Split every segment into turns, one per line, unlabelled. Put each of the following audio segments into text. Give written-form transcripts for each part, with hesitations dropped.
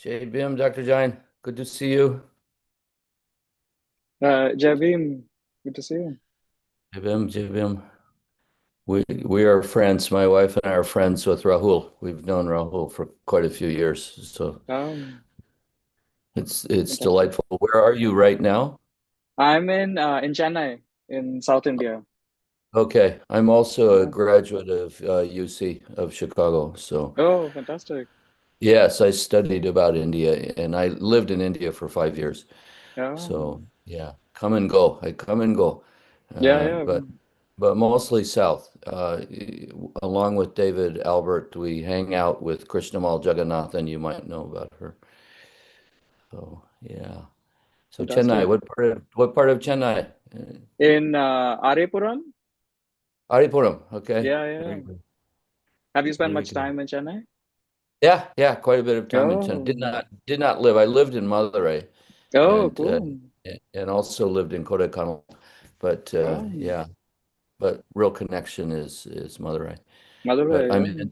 JBM, Dr. Jain, good to see you.
Javim, good to see you.
JBM. We are friends. My wife and I are friends with Rahul. We've known Rahul for quite a few years, so
Um,
it's
Fantastic.
delightful. Where are you right now?
I'm in Chennai, in South India.
Okay, I'm also a
Yeah.
graduate of UC of Chicago. So
Oh, fantastic.
yes, I studied about India and I lived in India for 5 years.
Oh,
So yeah, come and go. I come and go.
yeah,
Uh,
yeah.
but but mostly south. Along with David Albert, we hang out with Krishnamal Jagannathan. You might know about her. So yeah. So Chennai,
Fantastic.
what part of Chennai?
In Arepuram?
Aripuram. Okay.
Yeah, yeah.
Very good.
Have you spent
Very
much
good.
time in Chennai?
Yeah, quite a bit of time in Chennai. Did
Oh,
not did not live. I lived in Madurai
oh,
and uh,
cool.
and also lived in Kodaikanal. But
Oh,
yeah, but real connection is Madurai. But
Madurai,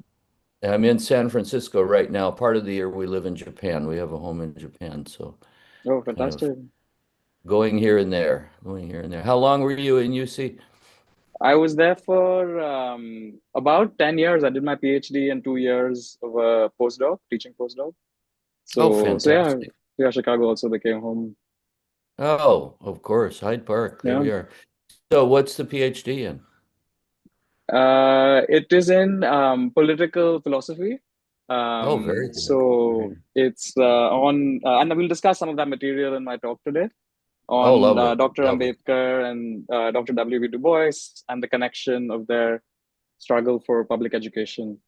I'm in San Francisco right now. Part of the year we live in Japan. We have a home in Japan, so
yeah. Oh,
kind of
fantastic.
going here and there, going here and there. How long were you in UC?
I was there for about 10 years. I did my PhD and 2 years of a postdoc, teaching postdoc.
Oh,
So yeah,
fantastic.
yeah, Chicago also became home.
Oh, of course, Hyde Park. There
Yeah.
we are. So what's the PhD in?
It is in political philosophy.
Oh, very good. Very
So
good.
it's on, and we'll discuss some of that material in my talk today
Oh,
on
lovely.
Dr.
Lovely.
Ambedkar and Dr. W.B. Du Bois and the connection of their struggle for public education.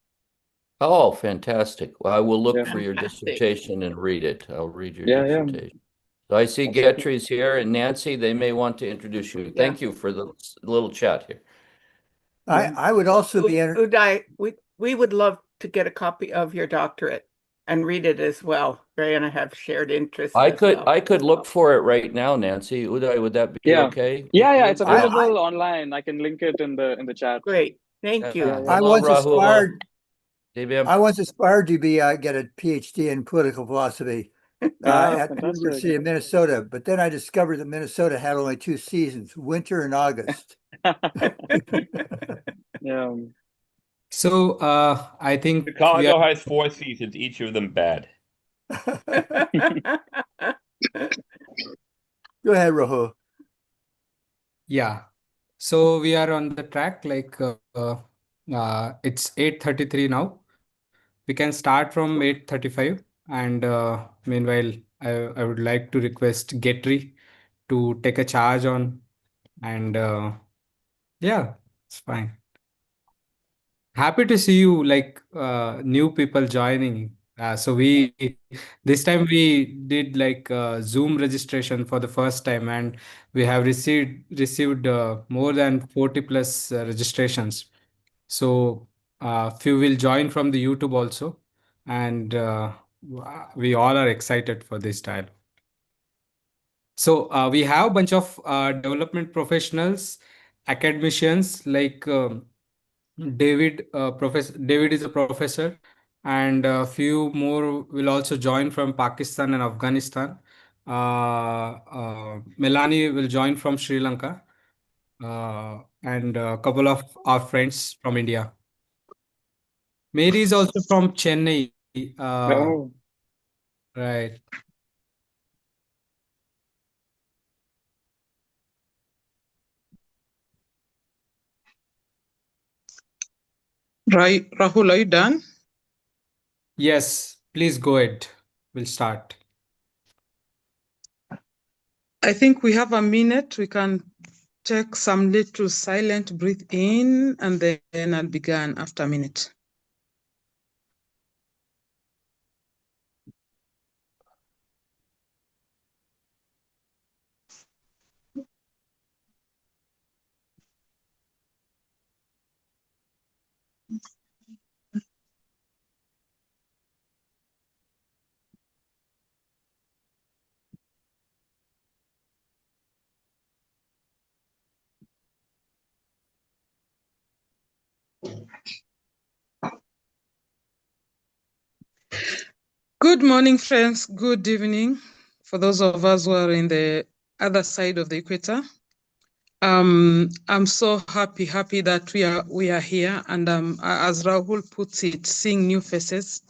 Oh, fantastic. Well, I will look
Yeah,
for your
Fantastic.
dissertation and read it. I'll read your
yeah, yeah,
dissertation. So I see
absolutely.
Gayatri's here and Nancy, they may want to introduce you.
Yeah.
Thank you for the little chat here.
Yeah.
I would also be
Uday, we would love to get a copy of your doctorate and read it as well. Ray and I have shared interests
I
as
could
well.
I could look for it right now, Nancy. Uday, would that be
Yeah.
okay with
Yeah, yeah, it's
you?
I,
Yeah.
I
available online. I can link it in the chat.
Great. Thank
Yeah,
you.
yeah.
I
Hello,
once
Rahul.
aspired
JBM.
I once aspired to be get a PhD in political philosophy
Ah,
at the
fantastic.
University of Minnesota, but then I discovered that Minnesota had only two seasons, winter and August.
Yeah.
I think we are.
Chicago has 4 seasons, each of them bad.
Go ahead, Rojo.
Yeah. So we are on the track. It's 8:33 now. We can start from 8:35. And meanwhile, I would like to request Getry to take a charge on. And yeah, it's fine. Happy to see you, like new people joining. So we this time we did like Zoom registration for the first time, and we have received more than 40 plus registrations. So few will join from the YouTube also, and we all are excited for this dialogue. So we have a bunch of development professionals, academicians like. David is a professor, and a few more will also join from Pakistan and Afghanistan. Melanie will join from Sri Lanka, and a couple of our friends from India. Mary is also from Chennai. Uh,
Oh,
right.
Right, Rahul, are you done?
Yes, please go ahead. We'll start.
I think we have a minute. We can take some little silent breathe in, and then I'll begin after a minute. Good morning, friends. Good evening for those of us who are in the other side of the equator. I'm so happy that we are here, and as Rahul puts it, seeing new faces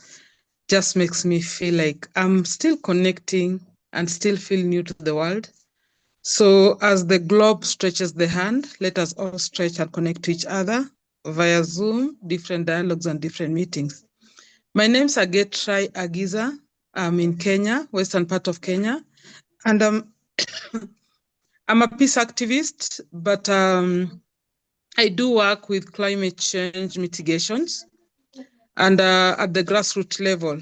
just makes me feel like I'm still connecting and still feel new to the world. So as the globe stretches the hand, let us all stretch and connect to each other via Zoom, different dialogues and different meetings. My name's Agetrai Agiza. I'm in Kenya, western part of Kenya, and I'm a peace activist, but I do work with climate change mitigations and at the grassroots level.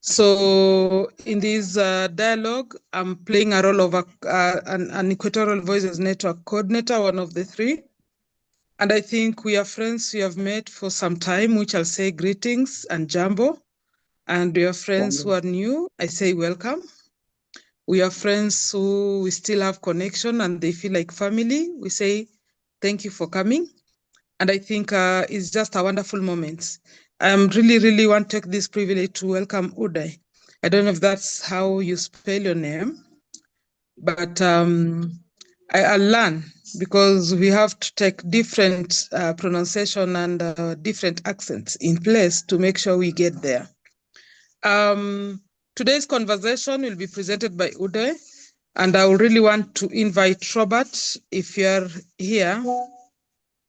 So in this dialogue, I'm playing a role of an Equatorial Voices Network coordinator, one of the three. And I think we are friends we have met for some time, which I'll say greetings and jambo. And we are friends who are new, I say welcome. We are friends who we still have connection and they feel like family. We say thank you for coming. And I think it's just a wonderful moment. I really want to take this privilege to welcome Uday. I don't know if that's how you spell your name, but I'll learn because we have to take different pronunciation and different accents in place to make sure we get there. Today's conversation will be presented by Uday, and I would really want to invite Robert, if you're here,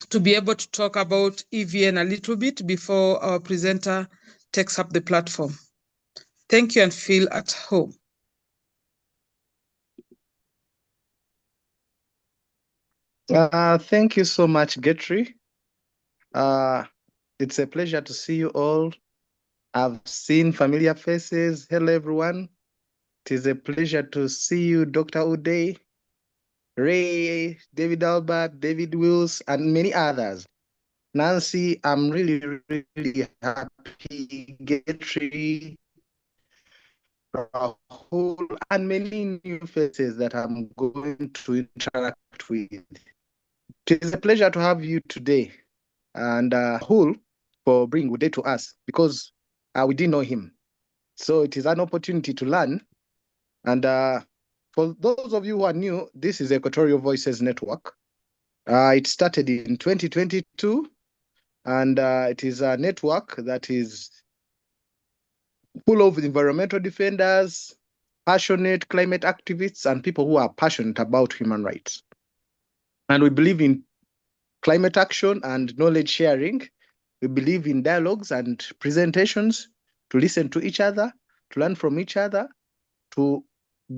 to be able to talk about EVN a little bit before our presenter takes up the platform. Thank you and feel at home.
Thank you so much, Getri. It's a pleasure to see you all. I've seen familiar faces. Hello, everyone. It is a pleasure to see you, Dr. Uday, Ray, David Albert, David Wills, and many others. Nancy, I'm really happy. Getri, Rahul, and many new faces that I'm going to interact with. It is a pleasure to have you today. And Rahul for bringing Uday to us because we didn't know him. So it is an opportunity to learn. And for those of you who are new, this is Equatorial Voices Network. It started in 2022, and it is a network that is full of environmental defenders, passionate climate activists, and people who are passionate about human rights. And we believe in climate action and knowledge sharing. We believe in dialogues and presentations to listen to each other, to learn from each other, to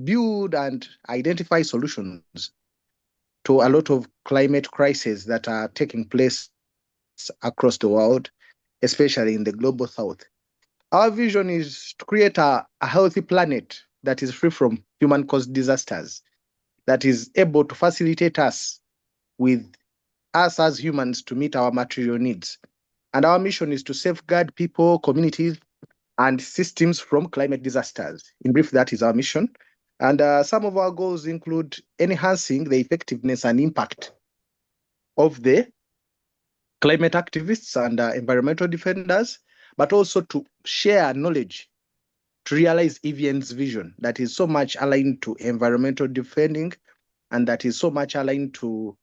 build and identify solutions to a lot of climate crises that are taking place across the world, especially in the global south. Our vision is to create a healthy planet that is free from human-caused disasters, that is able to facilitate us as humans to meet our material needs. And our mission is to safeguard people, communities, and systems from climate disasters. In brief, that is our mission. And some of our goals include enhancing the effectiveness and impact of the climate activists and environmental defenders, but also to share knowledge to realize EVN's vision that is so much aligned to environmental defending and that is so much aligned to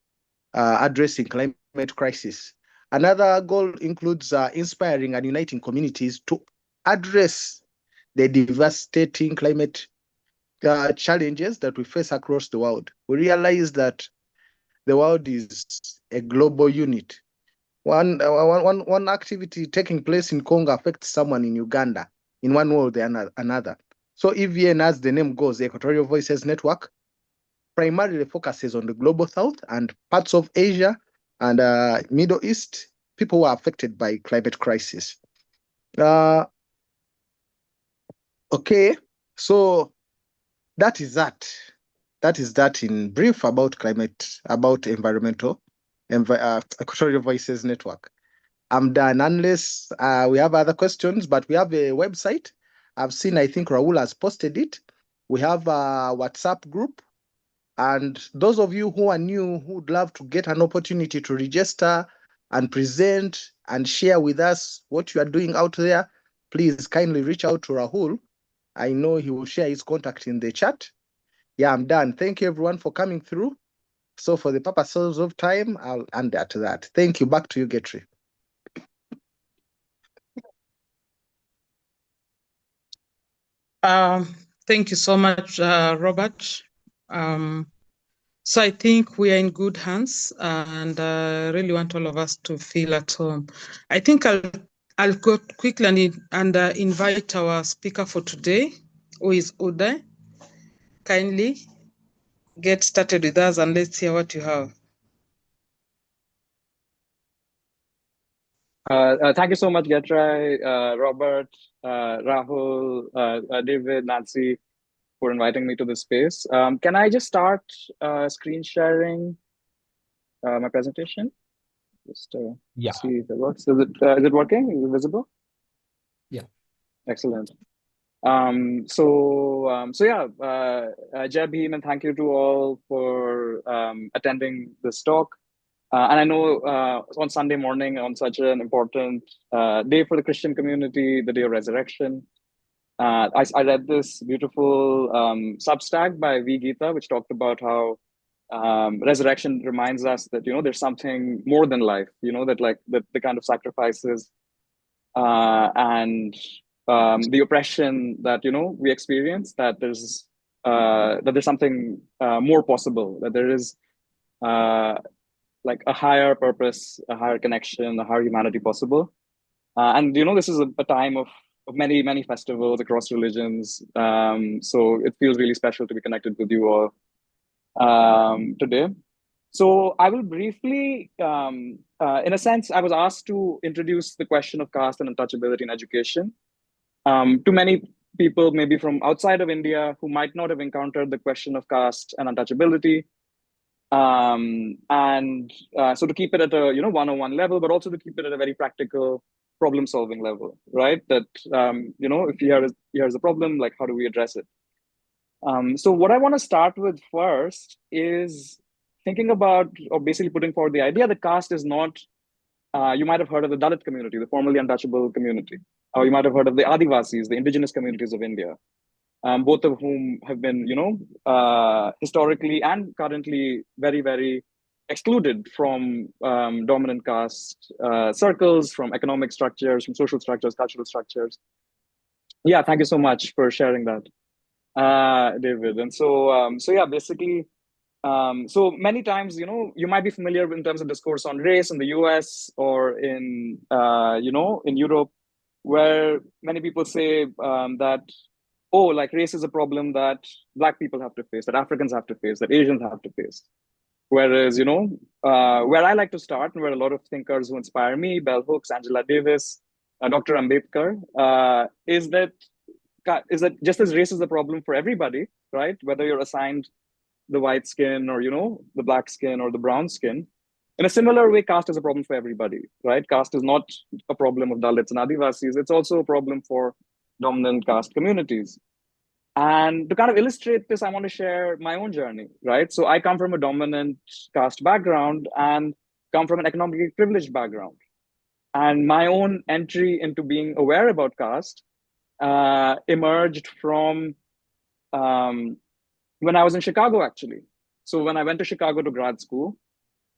addressing climate crisis. Another goal includes inspiring and uniting communities to address the devastating climate challenges that we face across the world. We realize that the world is a global unit. One activity taking place in Congo affects someone in Uganda, in one world or another. So EVN, as the name goes, the Equatorial Voices Network, primarily focuses on the global south and parts of Asia and Middle East, people who are affected by climate crisis. Okay, so that is that. That is that in brief about climate, about Equatorial Voices Network. I'm done unless we have other questions, but we have a website. I've seen, I think Rahul has posted it. We have a WhatsApp group. And those of you who are new, who would love to get an opportunity to register and present and share with us what you are doing out there, please kindly reach out to Rahul I know he will share his contact in the chat. Yeah, I'm done. Thank you everyone for coming through. So for the purposes of time, I'll end at that. Thank you. Back to you, Getri.
Thank you so much, Robert. So I think we are in good hands, and I really want all of us to feel at home. I think I'll go quickly and invite our speaker for today, who is Uday. Kindly get started with us and let's hear what you have.
Thank you so much, Getrai, Robert, Rahul, David, Nancy, for inviting me to this space. Can I just start screen sharing my presentation? Just
Yeah.
see if it works. Is it working? Is it visible?
Yeah.
Excellent. So yeah, Jeb, Heem, and thank you to all for attending this talk. And I know on Sunday morning, on such an important day for the Christian community, the day of resurrection, I read this beautiful Substack by V. Gita, which talked about how resurrection reminds us that, you know, there's something more than life, you know, that like the kind of sacrifices and the oppression that, you know, we experience, that there's something more possible, that there is like a higher purpose, a higher connection, a higher humanity possible. And you know, this is a time of many festivals across religions. So it feels really special to be connected with you all today. So I will briefly, in a sense, I was asked to introduce the question of caste and untouchability in education. To many people, maybe from outside of India, who might not have encountered the question of caste and untouchability. So to keep it at a, you know, 101 level, but also to keep it at a very practical problem-solving level, right? That, you know, if here's a problem, like how do we address it? So what I want to start with first is thinking about, or basically putting forward the idea that caste is not, you might have heard of the Dalit community, the formerly untouchable community, or you might have heard of the Adivasis, the indigenous communities of India. Both of whom have been, you know, historically and currently very excluded from dominant caste circles, from economic structures, from social structures, cultural structures. Yeah, thank you so much for sharing that, David. And so, so yeah, basically, so many times, you know, you might be familiar in terms of discourse on race in the US or in, you know, in Europe, where many people say that, oh, like race is a problem that Black people have to face, that Africans have to face, that Asians have to face. Whereas, you know, where I like to start and where a lot of thinkers who inspire me, Bell Hooks, Angela Davis, Dr. Ambedkar, is that just as race is a problem for everybody, right? Whether you're assigned the white skin or, you know, the black skin or the brown skin, in a similar way, caste is a problem for everybody, right? Caste is not a problem of Dalits and Adivasis. It's also a problem for dominant caste communities. And to kind of illustrate this, I want to share my own journey, right? So I come from a dominant caste background and come from an economically privileged background. And my own entry into being aware about caste emerged from when I was in Chicago, actually. So when I went to Chicago to grad school,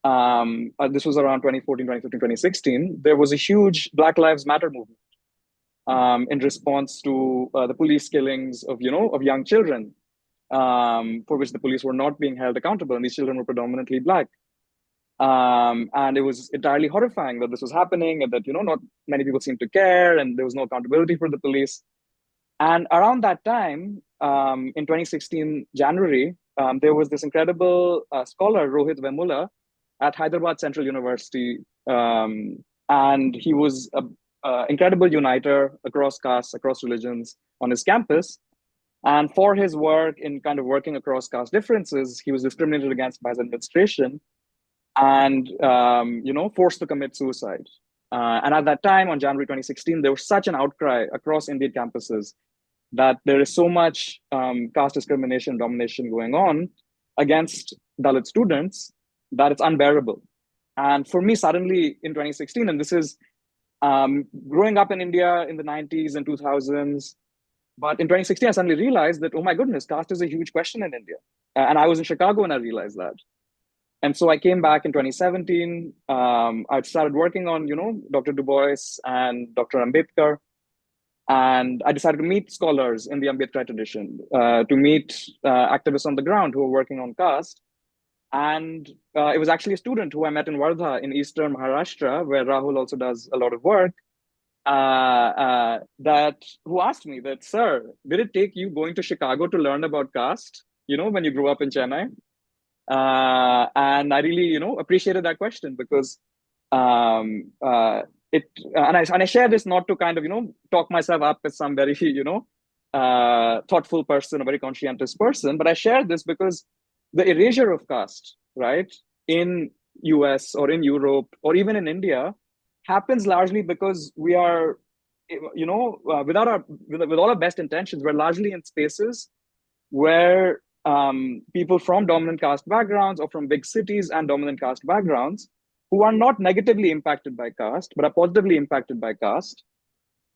this was around 2014, 2015, 2016, there was a huge Black Lives Matter movement in response to the police killings of, you know, of young children, for which the police were not being held accountable, and these children were predominantly Black. And it was entirely horrifying that this was happening, and that, you know, not many people seemed to care, and there was no accountability for the police. And around that time, in 2016 January, there was this incredible scholar, Rohit Vemula, at Hyderabad Central University, and he was an incredible uniter across castes, across religions on his campus. And for his work in kind of working across caste differences, he was discriminated against by his administration and, you know, forced to commit suicide. And at that time, on January 2016, there was such an outcry across Indian campuses that there is so much caste discrimination, domination going on against Dalit students that it's unbearable. And for me, suddenly in 2016, and this is growing up in India in the 90s and 2000s, But in 2016, I suddenly realized that, oh my goodness, caste is a huge question in India. And I was in Chicago when I realized that. And so I came back in 2017. I started working on, Dr. Du Bois and Dr. Ambedkar. And I decided to meet scholars in the Ambedkar tradition, to meet activists on the ground who are working on caste. And it was actually a student who I met in Wardha in eastern Maharashtra, where Rahul also does a lot of work, that who asked me that, sir, did it take you going to Chicago to learn about caste, when you grew up in Chennai? And I really, appreciated that question because I share this not to kind of, talk myself up as some very, thoughtful person, a very conscientious person, but I share this because the erasure of caste, right, in US or in Europe or even in India happens largely because we are, with all our best intentions, we're largely in spaces where people from dominant caste backgrounds or from big cities and dominant caste backgrounds who are not negatively impacted by caste, but are positively impacted by caste,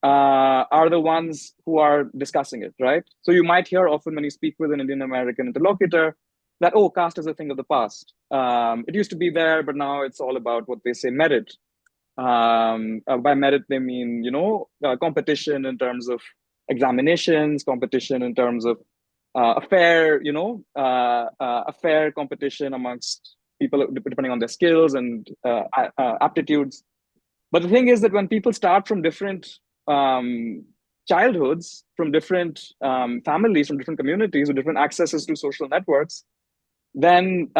are the ones who are discussing it, right? So you might hear often when you speak with an Indian American interlocutor that, oh, caste is a thing of the past. It used to be there, but now it's all about what they say merit. By merit, they mean, competition in terms of examinations, competition in terms of a fair competition amongst people depending on their skills and aptitudes. But the thing is that when people start from different childhoods, from different families, from different communities, with different accesses to social networks, then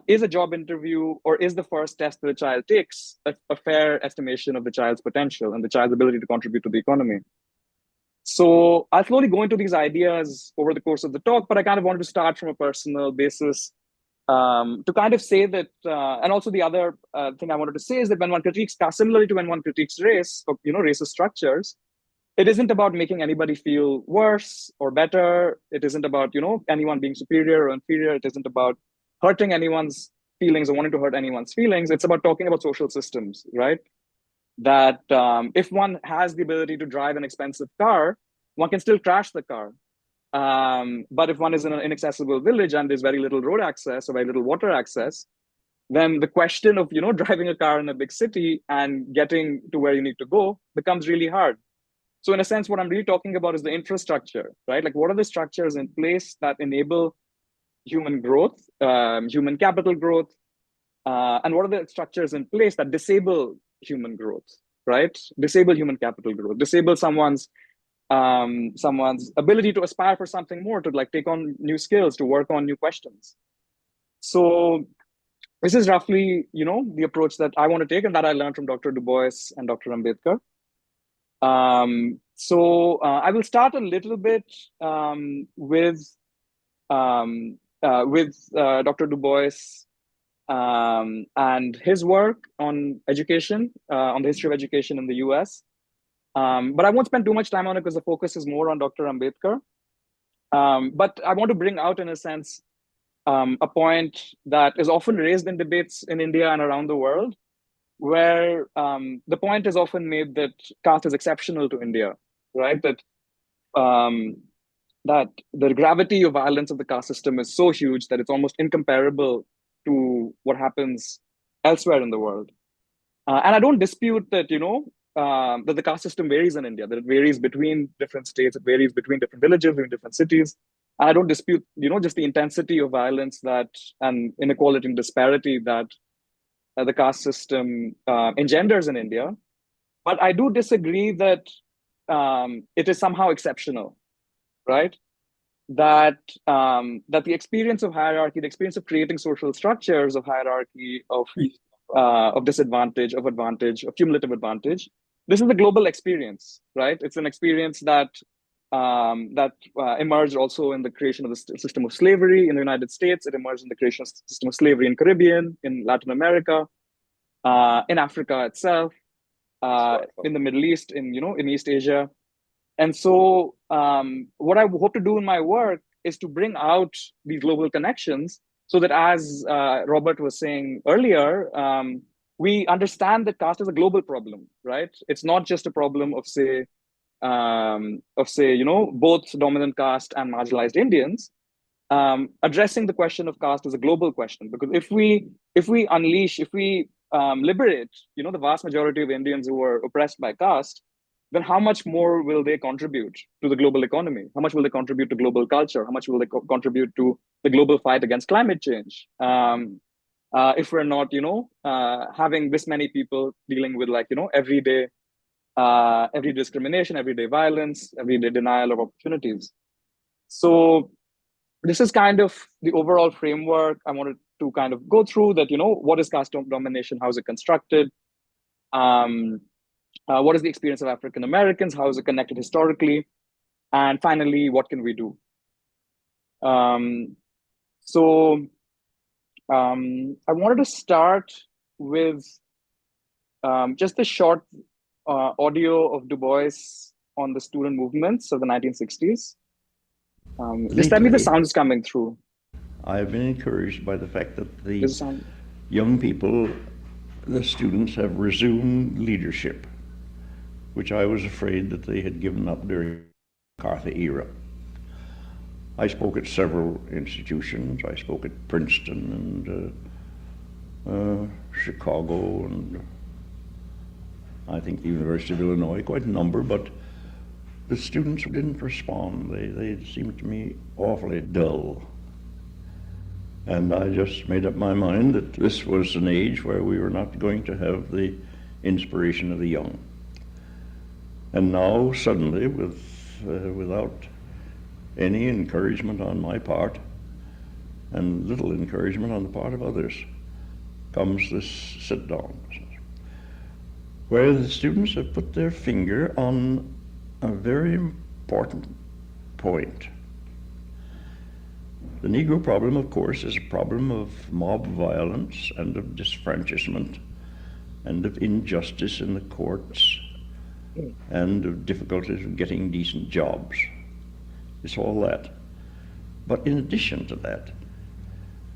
is a job interview or is the first test that a child takes a fair estimation of the child's potential and the child's ability to contribute to the economy? So I'll slowly go into these ideas over the course of the talk, but I kind of wanted to start from a personal basis to kind of say that, and also the other thing I wanted to say is that when one critiques caste, similarly to when one critiques race or racist structures, it isn't about making anybody feel worse or better. It isn't about anyone being superior or inferior. It isn't about hurting anyone's feelings or wanting to hurt anyone's feelings. It's about talking about social systems, right? That if one has the ability to drive an expensive car, one can still crash the car. But if one is in an inaccessible village and there's very little road access or very little water access, then the question of driving a car in a big city and getting to where you need to go becomes really hard. So in a sense, what I'm really talking about is the infrastructure, right? Like, what are the structures in place that enable human growth, human capital growth, and what are the structures in place that disable human growth, right? Disable human capital growth, disable someone's ability to aspire for something more, to like take on new skills, to work on new questions. So this is roughly, the approach that I want to take and that I learned from Dr. Du Bois and Dr. Ambedkar. So I will start a little bit with Dr. Du Bois and his work on education, on the history of education in the US. But I won't spend too much time on it because the focus is more on Dr. Ambedkar. But I want to bring out, in a sense, a point that is often raised in debates in India and around the world, where the point is often made that caste is exceptional to India, right? That the gravity of violence of the caste system is so huge that it's almost incomparable to what happens elsewhere in the world. And I don't dispute that, that the caste system varies in India, that it varies between different states, it varies between different villages, between different cities. And I don't dispute, just the intensity of violence and inequality and disparity that the caste system engenders in India. But I do disagree that it is somehow exceptional, right? That the experience of hierarchy, the experience of creating social structures of hierarchy, of disadvantage, of advantage, of cumulative advantage, this is a global experience, right? It's an experience that emerged also in the creation of the system of slavery in the United States. It emerged in the creation of the system of slavery in Caribbean, in Latin America, in Africa itself, in the Middle East, in East Asia. And so what I hope to do in my work is to bring out these global connections so that, as Robert was saying earlier, we understand that caste is a global problem, right? It's not just a problem of, say, of say, both dominant caste and marginalized Indians, addressing the question of caste as a global question. Because if we liberate, the vast majority of Indians who are oppressed by caste, then how much more will they contribute to the global economy? How much will they contribute to global culture? How much will they contribute to the global fight against climate change? If we're not, having this many people dealing with everyday discrimination, everyday violence, everyday denial of opportunities. So this is kind of the overall framework I wanted to kind of go through, that, what is caste domination? How is it constructed? What is the experience of African Americans? How is it connected historically? And finally, what can we do? I wanted to start with just a short audio of Du Bois on the student movements of the 1960s. Just tell me the sound is coming through.
I've been encouraged by the fact that the young people, the students, have resumed leadership, which I was afraid that they had given up during the McCarthy era. I spoke at several institutions. I spoke at Princeton and Chicago and I think the University of Illinois, quite a number, but the students didn't respond. They seemed to me awfully dull. And I just made up my mind that this was an age where we were not going to have the inspiration of the young. And now, suddenly, without any encouragement on my part, and little encouragement on the part of others, comes this sit-down, where the students have put their finger on a very important point. The Negro problem, of course, is a problem of mob violence and of disfranchisement and of injustice in the courts and of difficulties of getting decent jobs. It's all that. But in addition to that,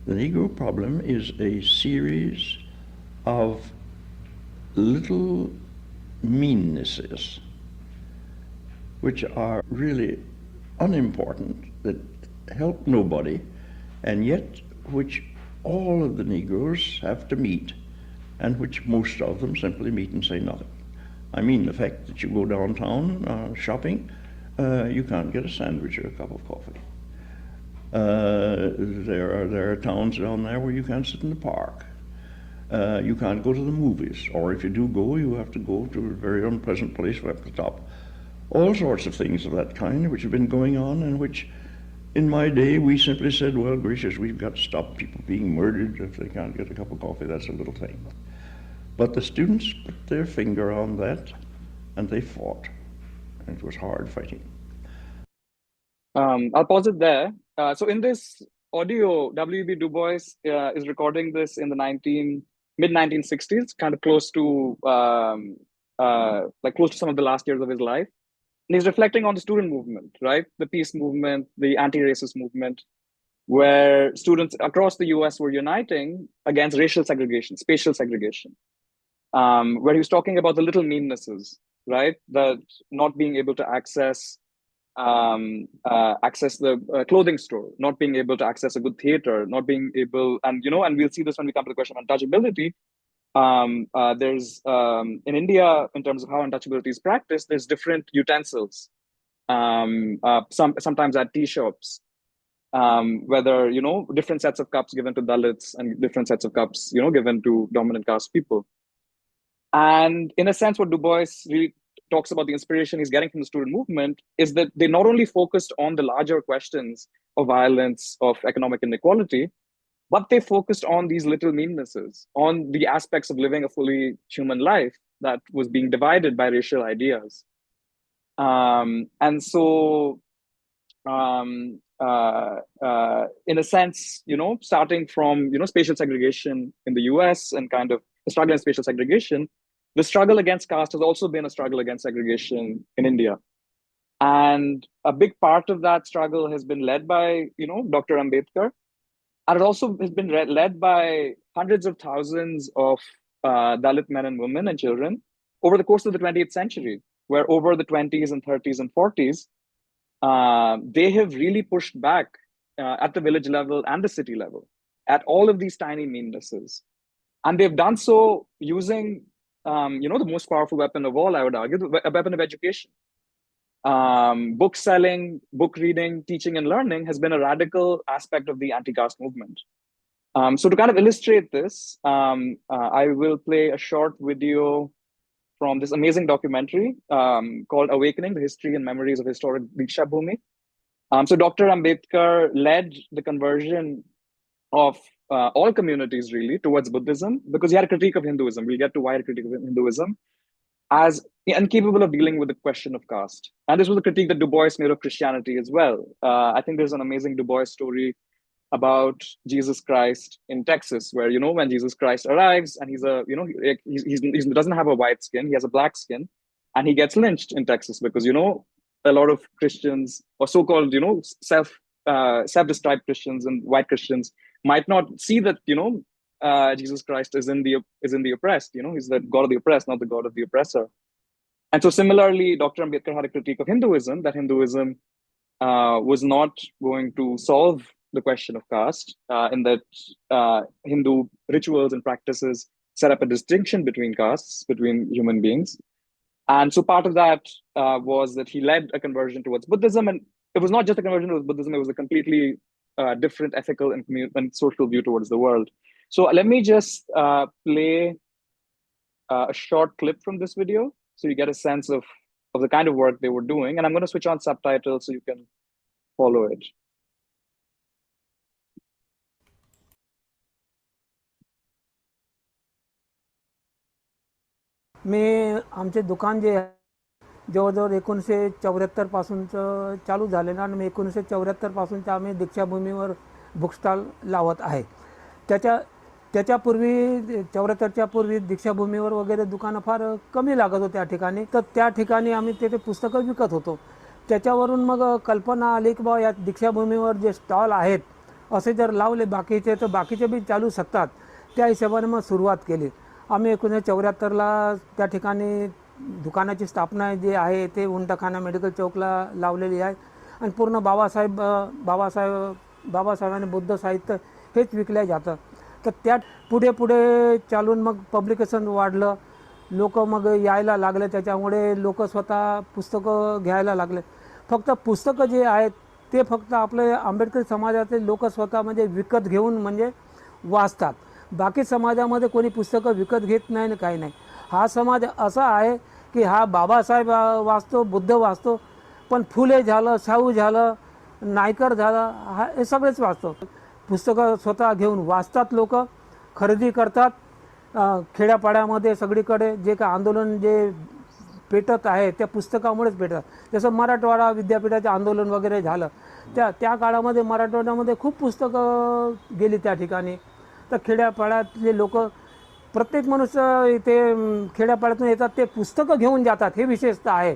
the Negro problem is a series of little meannesses which are really unimportant, that help nobody, and yet which all of the Negroes have to meet, and which most of them simply meet and say nothing. I mean the fact that you go downtown shopping, you can't get a sandwich or a cup of coffee. There are towns down there where you can't sit in the park. You can't go to the movies, or if you do go, you have to go to a very unpleasant place up the top. All sorts of things of that kind which have been going on, and which in my day we simply said, well, gracious, we've got to stop people being murdered if they can't get a cup of coffee. That's a little thing. But the students put their finger on that, and they fought, and it was hard fighting.
I'll pause it there. So in this audio, W.E.B. Du Bois is recording this in the mid-1960s, kind of close to some of the last years of his life. And he's reflecting on the student movement, right? The peace movement, the anti-racist movement, where students across the US were uniting against racial segregation, spatial segregation, where he was talking about the little meannesses, right? That not being able to access the clothing store, not being able to access a good theater, not being able, and we'll see this when we come to the question of untouchability. There's in India, in terms of how untouchability is practiced, there's different utensils, sometimes at tea shops, whether different sets of cups given to Dalits and different sets of cups given to dominant caste people. And in a sense, what Du Bois really talks about, the inspiration he's getting from the student movement, is that they not only focused on the larger questions of violence, of economic inequality, but they focused on these little meannesses, on the aspects of living a fully human life that was being divided by racial ideas. And so, in a sense, starting from, spatial segregation in the US and kind of the struggle in spatial segregation, the struggle against caste has also been a struggle against segregation in India. And a big part of that struggle has been led by, Dr. Ambedkar. And it also has been led by hundreds of thousands of Dalit men and women and children over the course of the 20th century. where over the 20s and 30s and 40s, they have really pushed back at the village level and the city level at all of these tiny meannesses. And they've done so using, the most powerful weapon of all, I would argue, a weapon of education. Book selling, book reading, teaching and learning has been a radical aspect of the anti-caste movement. So to kind of illustrate this, I will play a short video from this amazing documentary called Awakening, the History and Memories of Historic Diksha Bhumi. So Dr. Ambedkar led the conversion of all communities really towards Buddhism because he had a critique of Hinduism. We'll get to why he had a critique of Hinduism as incapable of dealing with the question of caste. And this was a critique that Du Bois made of Christianity as well. I think there's an amazing Du Bois story about Jesus Christ in Texas, where, when Jesus Christ arrives and he's he doesn't have a white skin, he has a black skin, and he gets lynched in Texas because, a lot of Christians or so-called, self-described Christians and white Christians might not see that, Jesus Christ is in the oppressed, he's the God of the oppressed, not the God of the oppressor. And so similarly, Dr. Ambedkar had a critique of Hinduism, that Hinduism was not going to solve the question of caste, in that Hindu rituals and practices set up a distinction between castes, between human beings. And so part of that was that he led a conversion towards Buddhism. And it was not just a conversion towards Buddhism, it was a completely different ethical and social view towards the world. So let me just play a short clip from this video so you get a sense of the kind of work they were doing. And I'm going to switch on subtitles so you can follow it.
मी आमचे दुकान जे जवळजवळ 1974 पासूनचं चालू झालेलं आणि मी 1974 पासूनचं आम्ही दीक्षाभूमीवर book stall लावत आहे. त्याच्यापूर्वी 74च्या पूर्वी दीक्षाभूमीवर वगैरे दुकानं फार कमी लागत होते त्या ठिकाणी. तर त्या ठिकाणी आम्ही त्याचे पुस्तकं विकत होतो. त्याच्यावरून मग कल्पना आली की बा या दीक्षाभूमीवर जे स्टॉल आहेत असे जर लावले बाकीचे तर बाकीचे बी चालू शकतात. त्या हिशोबाने मग सुरुवात केली. आम्ही 1974ला त्या ठिकाणी दुकानाची स्थापना जी आहे ते उंटखाना मेडिकल चौकला लावलेली आहे आणि पूर्ण बाबासाहेबांनी बुद्ध साहित्य हेच विकले जातं. तर त्या पुढे चालून मग पब्लिकेशन वाढलं, लोक मग यायला लागले, त्याच्यामुळे लोक स्वतः पुस्तकं घ्यायला लागले. फक्त पुस्तकं जे आहेत ते फक्त आपले आंबेडकरी समाजाचे लोक स्वतः म्हणजे विकत घेऊन म्हणजे वाचतात. बाकी समाजामध्ये कोणी पुस्तकं विकत घेत नाही आणि काही नाही. हा समाज असा आहे की हा बाबासाहेब वाचतो, बुद्ध वाचतो, पण फुले झालं, शाहू झालं, नायकर झालं, हे सगळेच वाचतो. पुस्तकं स्वतः घेऊन वाचतात, लोक खरेदी करतात. खेड्यापाड्यामध्ये सगळीकडे जे का आंदोलन जे पेटत आहे त्या पुस्तकामुळेच पेटतात. जसं मराठवाडा विद्यापीठाचे आंदोलन वगैरे झालं त्या काळामध्ये मराठवाड्यामध्ये खूप पुस्तकं गेली त्या ठिकाणी. तर खेड्यापाड्यातले लोक प्रत्येक मनुष्य इथे खेड्यापाड्यातून येतात, ते पुस्तकं घेऊन जातात. हे विशेषतः आहे.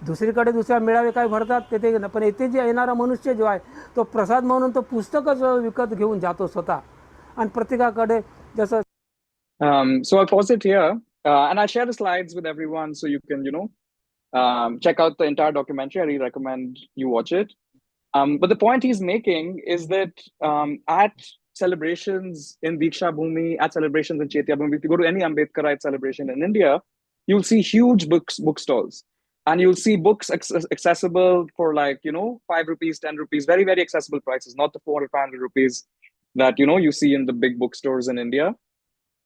दुसरीकडे दुसऱ्या मेळावे काय भरतात ते पण इथे जे येणारा मनुष्य जो आहे तो प्रसाद म्हणून तो पुस्तकच विकत घेऊन जातो स्वतः आणि प्रत्येकाकडे जसं.
So I'll pause it here and I'll share the slides with everyone so you can, check out the entire documentary. I really recommend you watch it. But the point he's making is that at celebrations in Diksha Bhumi, at celebrations in Chaitya Bhumi, if you go to any Ambedkarite celebration in India, you'll see huge book stalls. And you'll see books accessible for 5 rupees, 10 rupees, very, very accessible prices, not the 400, 500 rupees that, you see in the big bookstores in India.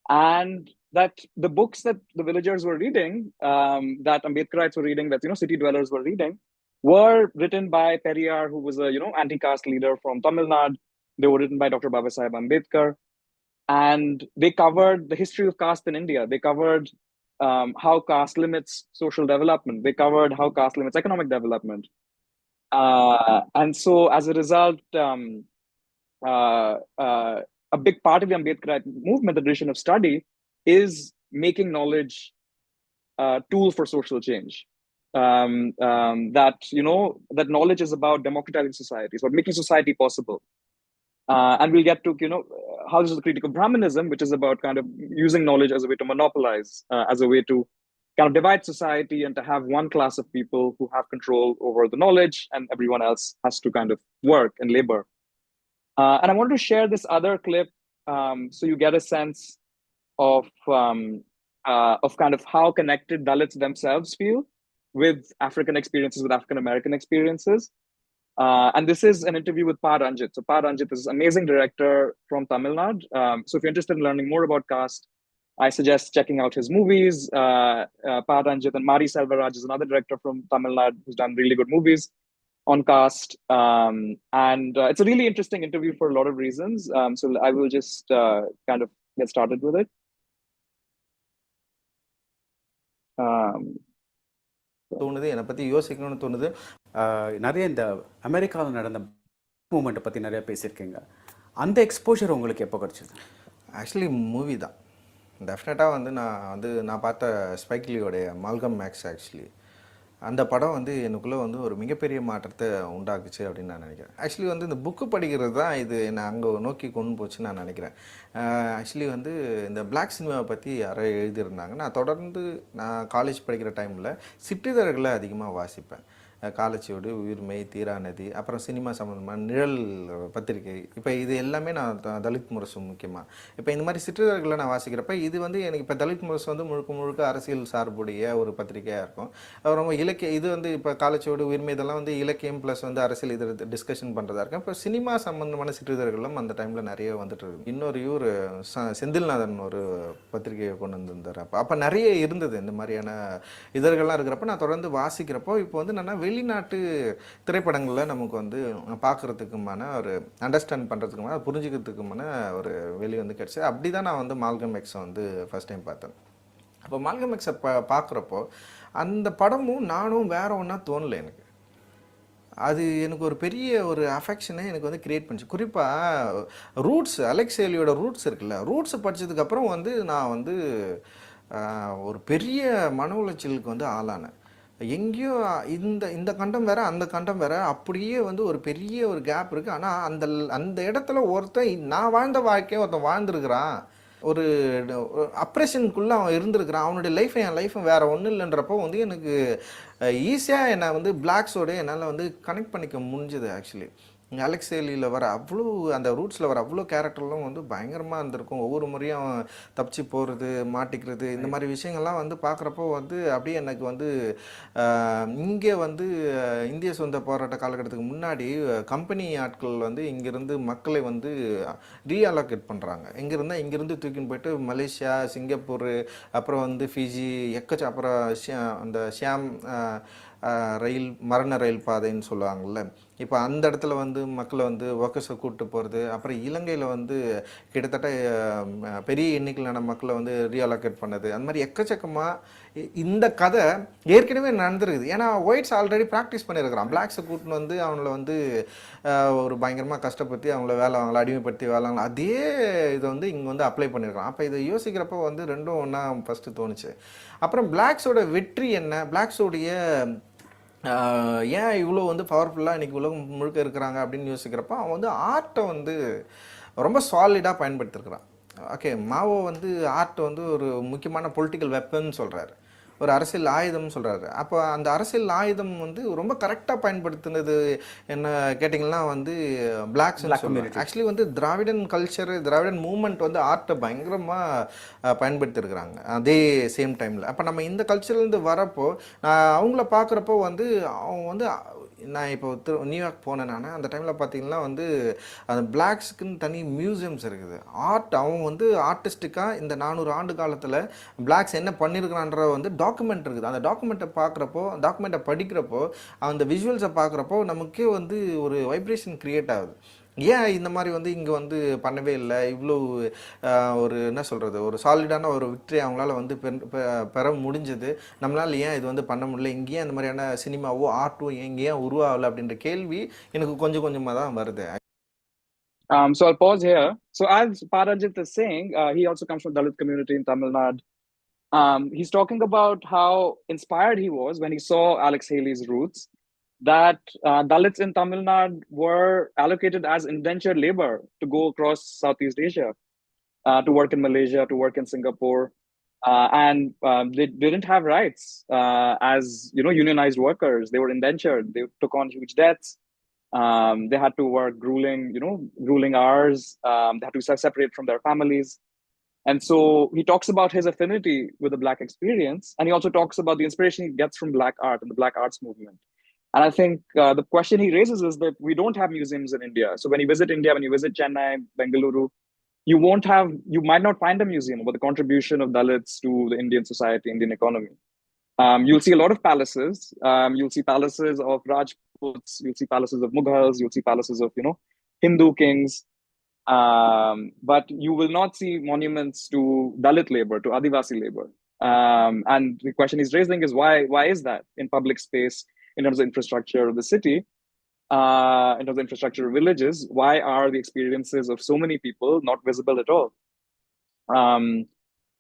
And that the books that the villagers were reading, that Ambedkarites were reading, that, city dwellers were reading, were written by Periyar, who was a, anti-caste leader from Tamil Nadu. They were written by Dr. Babasaheb Ambedkar. And they covered the history of caste in India. They covered how caste limits social development. They covered how caste limits economic development. And so as a result, a big part of the Ambedkarite movement, the tradition of study, is making knowledge a tool for social change. That, that knowledge is about democratizing society, it's about making society possible. And we'll get to, how this is a critique of Brahmanism, which is about kind of using knowledge as a way to monopolize, as a way to kind of divide society and to have one class of people who have control over the knowledge and everyone else has to kind of work and labor. And I want to share this other clip so you get a sense of kind of how connected Dalits themselves feel with African experiences, with African American experiences. And this is an interview with Pa Ranjit. So Pa Ranjit is an amazing director from Tamil Nadu. So if you're interested in learning more about caste, I suggest checking out his movies. Pa Ranjit and Mari Selvaraj is another director from Tamil Nadu who's done really good movies on caste. And it's a really interesting interview for a lot of reasons. So I will just kind of get started with it.
தோணுது என்னை பற்றி யோசிக்கணும்னு தோணுது. நிறைய இந்த அமெரிக்காவில் நடந்த மூமெண்ட்டை பற்றி நிறைய பேசியிருக்கீங்க. அந்த எக்ஸ்போஷர் உங்களுக்கு எப்போ கிடச்சிது?
ஆக்சுவலி மூவி தான் டெஃபினட்டாக வந்து நான் பார்த்த ஸ்பைக் லீயோடைய மால்கம் மேக்ஸ் ஆக்சுவலி அந்த படம் வந்து எனக்குள்ளே வந்து ஒரு மிகப்பெரிய மாற்றத்தை உண்டாக்குச்சு அப்படின்னு நான் நினைக்கிறேன். ஆக்சுவலி வந்து இந்த புக்கு படிக்கிறது தான் இது என்னை அங்கே நோக்கி கொண்டு போச்சுன்னு நான் நினைக்கிறேன். ஆக்சுவலி வந்து இந்த பிளாக் சினிமாவை பற்றி யாரோ எழுதியிருந்தாங்க. நான் காலேஜ் படிக்கிற டைமில் சிற்றிதழ்களை அதிகமாக வாசிப்பேன். காலச்சுவடு, உயிர்மை, தீராநதி, அப்புறம் சினிமா சம்மந்தமான நிழல் பத்திரிகை. இப்போ இது எல்லாமே நான் தலித் முரசு முக்கியமாக இப்போ இந்த மாதிரி சிற்றிதழ்களை நான் வாசிக்கிறப்ப இது வந்து எனக்கு இப்போ தலித் முரசு வந்து முழுக்க அரசியல் சார்புடைய ஒரு பத்திரிகையாக இருக்கும். ரொம்ப இலக்கிய இது வந்து இப்போ காலச்சுவடு, உயிர்மை இதெல்லாம் வந்து இலக்கியம் ப்ளஸ் வந்து அரசியல் இது டிஸ்கஷன் பண்ணுறதா இருக்கும். இப்போ சினிமா சம்மந்தமான சிற்றிதழ்களும் அந்த டைமில் நிறைய வந்துட்டு இருக்கு. இன்னொரு செந்தில்நாதன் ஒரு பத்திரிகையை கொண்டு வந்திருந்தார். அப்போ நிறைய இருந்தது இந்த மாதிரியான இதழ்கள்லாம் இருக்கிறப்ப நான் தொடர்ந்து வாசிக்கிறப்போ இப்போ வந்து என்னென்னா வெளிநாட்டு திரைப்படங்களில் நமக்கு வந்து பார்க்குறதுக்குமான ஒரு அண்டர்ஸ்டாண்ட் பண்ணுறதுக்குமான புரிஞ்சுக்கிறதுக்குமான ஒரு வெளி வந்து கிடச்சி. அப்படி தான் நான் வந்து மால்கம் எக்ஸை வந்து ஃபஸ்ட் டைம் பார்த்தேன். அப்போ மால்கம் எக்ஸை பார்க்குறப்போ அந்த படமும் நானும் வேற ஒன்றா தோணலை எனக்கு. அது எனக்கு ஒரு பெரிய ஒரு அஃபெக்ஷனை எனக்கு வந்து கிரியேட் பண்ணிச்சு. குறிப்பாக ரூட்ஸ், அலெக்ஸ் ஹேலியோட ரூட்ஸ் இருக்குல்ல, ரூட்ஸ் படித்ததுக்கப்புறம் வந்து நான் வந்து ஒரு பெரிய மன உளைச்சலுக்கு வந்து ஆளானேன். எங்கேயோ இந்த கண்டம் வேற அந்த கண்டம் வேற, அப்படியே வந்து ஒரு பெரிய ஒரு கேப் இருக்குது. ஆனால் அந்த இடத்துல ஒருத்தன் நான் வாழ்ந்த வாழ்க்கையை ஒருத்தன் வாழ்ந்துருக்கிறான், ஒரு அப்ரெஷனுக்குள்ளே அவன் இருந்திருக்கிறான், அவனுடைய லைஃப் என் லைஃப்பும் வேறு ஒன்றும் இல்லைன்றப்போ வந்து எனக்கு ஈஸியாக என்னை வந்து பிளாக்ஸோடு என்னால் வந்து கனெக்ட் பண்ணிக்க முடிஞ்சுது. ஆக்சுவலி அலெக்ஸ் ஹேலியில் வர அவ்வளோ அந்த ரூட்ஸில் வர அவ்வளோ கேரக்டர்லாம் வந்து பயங்கரமாக இருந்திருக்கும். ஒவ்வொரு முறையும் தப்பிச்சு போகிறது, மாட்டிக்கிறது, இந்த மாதிரி விஷயங்கள்லாம் வந்து பார்க்குறப்போ வந்து அப்படியே எனக்கு வந்து இங்கே வந்து இந்திய சுதந்திர போராட்ட காலகட்டத்துக்கு முன்னாடி கம்பெனி ஆட்கள் வந்து இங்கேருந்து மக்களை வந்து ரீஅலோகேட் பண்ணுறாங்க. இங்கேருந்து தூக்கின்னு போயிட்டு மலேசியா, சிங்கப்பூர், அப்புறம் வந்து ஃபிஜி, அப்புறம் அந்த ஷியாம் மரண ரயில் பாதைன்னு சொல்லுவாங்கள்ல, இப்போ அந்த இடத்துல வந்து மக்களை வந்து ஒர்க்கர்ஸை கூப்பிட்டு போகிறது. அப்புறம் இலங்கையில் வந்து கிட்டத்தட்ட பெரிய எண்ணிக்கையிலான மக்களை வந்து ரீஅலோகேட் பண்ணது. அந்த மாதிரி எக்கச்சக்கமாக இந்த கதை ஏற்கனவே நடந்துருக்குது. ஏன்னா ஒயிட்ஸ் ஆல்ரெடி ப்ராக்டிஸ் பண்ணியிருக்கிறான். பிளாக்ஸை கூட்டின்னு வந்து அவங்கள வந்து ஒரு பயங்கரமாக கஷ்டப்படுத்தி அவங்கள அடிமைப்படுத்தி வேலை வாங்கலாம். அதே இதை வந்து இங்கே வந்து அப்ளை பண்ணியிருக்கலாம். அப்போ இதை யோசிக்கிறப்போ வந்து ரெண்டும் ஒன்றா ஃபஸ்ட்டு தோணுச்சு. அப்புறம் பிளாக்ஸோட வெற்றி என்ன, பிளாக்ஸோடைய ஏன் இவ்வளோ வந்து பவர்ஃபுல்லாக இன்றைக்கி உலகம் முழுக்க இருக்கிறாங்க அப்படின்னு யோசிக்கிறப்போ அவன் வந்து ஆர்ட்டை வந்து ரொம்ப சாலிடாக பயன்படுத்தியிருக்கிறான். ஓகே, மாவோ வந்து ஆர்ட்டை வந்து ஒரு முக்கியமான பொலிட்டிக்கல் வெப்பன் சொல்கிறாரு, ஒரு அரசியல் ஆயுதம்னு சொல்கிறாரு. அப்போ அந்த அரசியல் ஆயுதம் வந்து ரொம்ப கரெக்டாக பயன்படுத்தினது என்ன கேட்டிங்கன்னா வந்து பிளாக்ஸ் கம்யூனிட்டி. ஆக்சுவலி வந்து திராவிடன் கல்ச்சர், திராவிடன் மூமெண்ட் வந்து ஆர்ட்டை பயங்கரமாக பயன்படுத்தியிருக்கிறாங்க அதே சேம் டைமில். அப்போ நம்ம இந்த கல்ச்சர்லேருந்து வரப்போ அவங்கள பார்க்குறப்போ வந்து அவங்க வந்து நான் இப்போ நியூயார்க் போனேன். நான் அந்த டைமில் பார்த்தீங்கன்னா வந்து அந்த பிளாக்ஸுக்குன்னு தனி மியூசியம்ஸ் இருக்குது. அவங்க வந்து ஆர்டிஸ்டிக்காக இந்த 400 ஆண்டு காலத்தில் பிளாக்ஸ் என்ன பண்ணியிருக்கிறான்ற வந்து டாக்குமெண்ட் இருக்குது. அந்த டாக்குமெண்ட்டை படிக்கிறப்போ அந்த விஷுவல்ஸை பார்க்குறப்போ நமக்கே வந்து ஒரு வைப்ரேஷன் க்ரியேட் ஆகுது. ஏன் இந்த மாதிரி வந்து இங்கே வந்து பண்ணவே இல்லை, இவ்வளோ ஒரு என்ன சொல்கிறது, ஒரு சாலிடான ஒரு விக்டரி அவங்களால வந்து பெற முடிஞ்சது, நம்மளால் ஏன் இது வந்து பண்ண முடியல, இங்கேயே இந்த மாதிரியான சினிமாவோ ஆர்ட்டோ ஏன் உருவாகலை அப்படின்ற கேள்வி எனக்கு கொஞ்சம் கொஞ்சமாக தான் வருது.
So I'll pause here. So as Parajit is saying, he also comes from Dalit community in Tamil Nadu. He's talking about how inspired he was when he saw Alex Haley's Roots, that Dalits in Tamil Nadu were allocated as indentured labor to go across Southeast Asia, to work in Malaysia, to work in Singapore. And they didn't have rights as unionized workers. They were indentured. They took on huge debts. They had to work grueling hours. They had to separate from their families. And so he talks about his affinity with the Black experience, and he also talks about the inspiration he gets from Black art and the Black arts movement. And I think the question he raises is that we don't have museums in India. So when you visit India, when you visit Chennai, Bengaluru, you might not find a museum about the contribution of Dalits to the Indian society, Indian economy. You'll see a lot of palaces. You'll see palaces of Rajputs. You'll see palaces of Mughals. You'll see palaces of Hindu kings. But you will not see monuments to Dalit labor, to Adivasi labor. And the question he's raising is why is that in public space, in terms of infrastructure of the city, in terms of infrastructure of villages, why are the experiences of so many people not visible at all?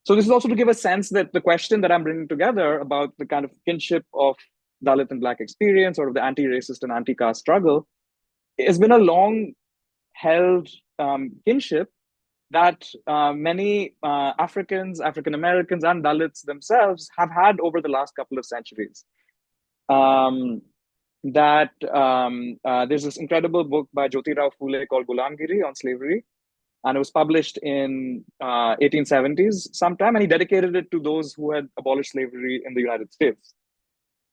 So this is also to give a sense that the question that I'm bringing together about the kind of kinship of Dalit and Black experience, or of the anti-racist and anti-caste struggle, has been a long-held kinship that many Africans, African Americans, and Dalits themselves have had over the last couple of centuries. There's this incredible book by Jyotirao Phule called Gulamgiri on slavery, and it was published in 1870s sometime, and he dedicated it to those who had abolished slavery in the United States.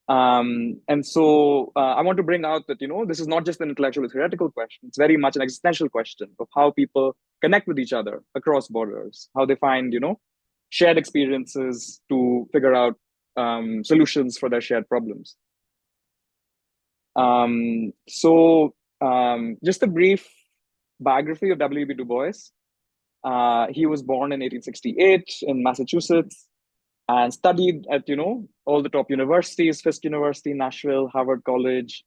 And so I want to bring out that, this is not just an intellectual or theoretical question. It's very much an existential question of how people connect with each other across borders, how they find, shared experiences to figure out solutions for their shared problems. Just a brief biography of W.B. Du Bois. He was born in 1868 in Massachusetts and studied at, all the top universities, Fisk University, Nashville, Harvard College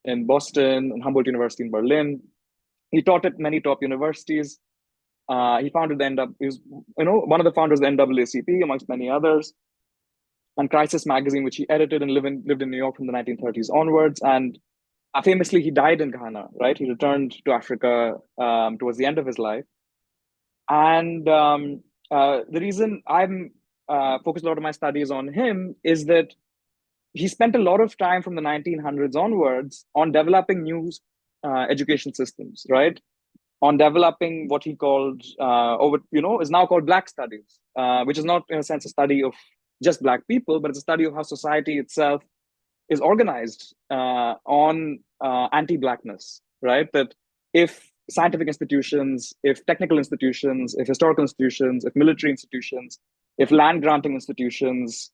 in Boston, and Humboldt University in Berlin. He taught at many top universities. He founded he was, one of the founders of the NAACP, amongst many others, and Crisis Magazine, which he edited and lived in New York from the 1930s onwards. And famously, he died in Ghana, right? He returned to Africa towards the end of his life. And the reason I'm focused a lot of my studies on him is that he spent a lot of time from the 1900s onwards on developing new education systems, right? On developing what he called, is now called Black Studies, which is not in a sense a study of just Black people, but it's a study of how society itself is organized on anti-Blackness, right? That if scientific institutions, if technical institutions, if historical institutions, if military institutions, if land granting institutions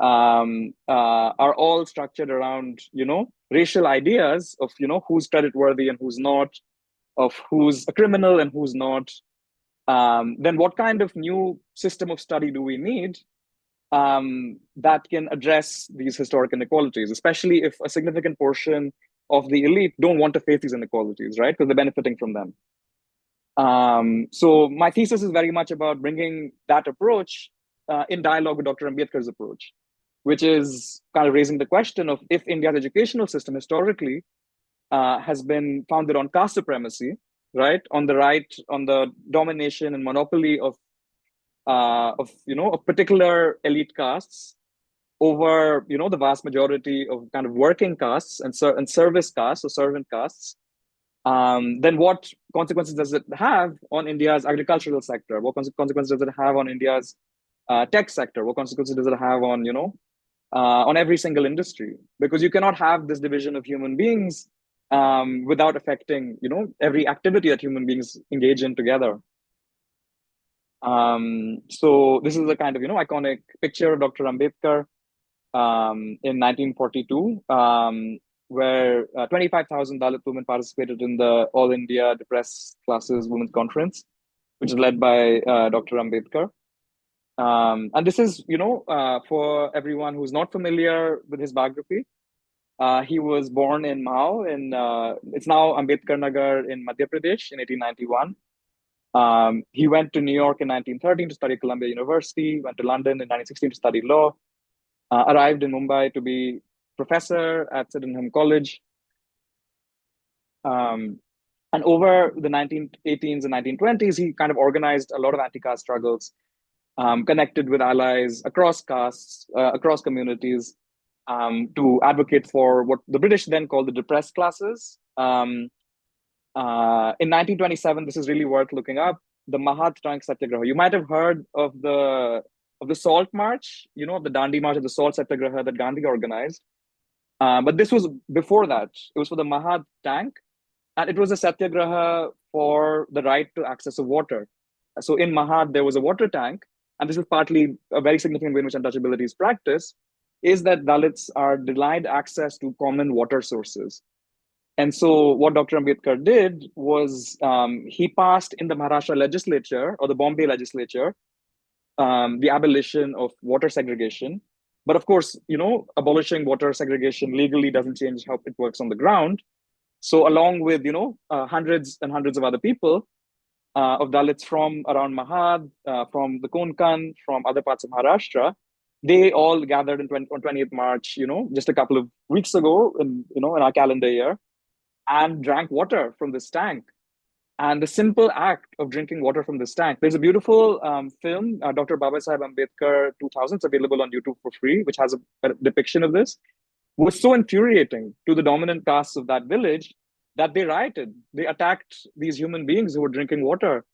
are all structured around, racial ideas of, who's creditworthy and who's not, of who's a criminal and who's not, then what kind of new system of study do we need that can address these historic inequalities, especially if a significant portion of the elite don't want to face these inequalities, right? Because they're benefiting from them. So my thesis is very much about bringing that approach in dialogue with Dr. Ambedkar's approach, which is kind of raising the question of if India's educational system historically has been founded on caste supremacy, right? On the domination and monopoly of particular elite castes over, the vast majority of kind of working castes and service castes or servant castes, then what consequences does it have on India's agricultural sector? What consequences does it have on India's tech sector? What consequences does it have on every single industry? Because you cannot have this division of human beings without affecting, every activity that human beings engage in together. So this is a kind of, iconic picture of Dr. Ambedkar in 1942, where 25,000 Dalit women participated in the All India Depressed Classes Women's Conference, which is led by Dr. Ambedkar. And this is, for everyone who's not familiar with his biography, he was born in Mao, it's now Ambedkar Nagar in Madhya Pradesh in 1891. He went to New York in 1913 to study at Columbia University, went to London in 1916 to study law, arrived in Mumbai to be professor at Sydenham College. And over the 1918s and 1920s, he kind of organized a lot of anti-caste struggles connected with allies across castes, across communities, to advocate for what the British then called the depressed classes. In 1927, this is really worth looking up, the Mahat Tank Satyagraha. You might have heard of the Salt March, of the Dandi March of the Salt Satyagraha that Gandhi organized. But this was before that. It was for the Mahat Tank, and it was a satyagraha for the right to access of water. So in Mahat, there was a water tank, and this is partly a very significant way in which untouchability is practiced, is that Dalits are denied access to common water sources. And so what Dr. Ambedkar did was he passed in the Maharashtra legislature or the Bombay legislature the abolition of water segregation. But of course, abolishing water segregation legally doesn't change how it works on the ground. So along with, hundreds and hundreds of other people of Dalits from around Mahad, from the Konkan, from other parts of Maharashtra, they all gathered on 20th March, just a couple of weeks ago in our calendar year, and drank water from this tank. And the simple act of drinking water from this tank. There's a beautiful film, Dr. Babasaheb Ambedkar 2000, it's available on YouTube for free, which has a depiction of this. It was so infuriating to the dominant castes of that village that they rioted. They attacked these human beings who were drinking water.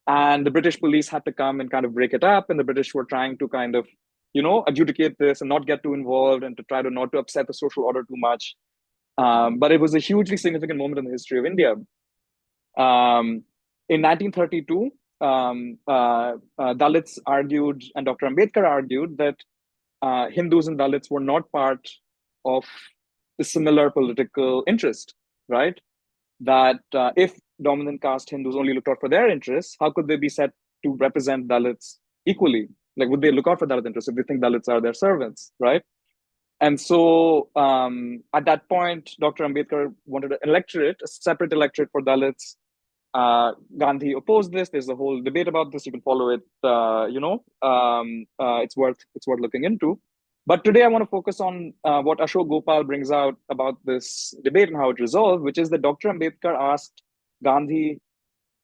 And the British police had to come and kind of break it up. And the British were trying to kind of, adjudicate this and not get too involved and to try to not to upset the social order too much. But it was a hugely significant moment in the history of India. In 1932, Dalits argued, and Dr. Ambedkar argued, that Hindus and Dalits were not part of the similar political interest, right? That if dominant caste Hindus only looked out for their interests, how could they be set to represent Dalits equally? Like, would they look out for Dalit interests if they think Dalits are their servants, right? And so at that point, Dr. Ambedkar wanted an electorate, a separate electorate for Dalits. Gandhi opposed this. There's a whole debate about this. You can follow it. It's worth looking into. But today I want to focus on what Ashok Gopal brings out about this debate and how it resolved, which is that Dr. Ambedkar asked Gandhi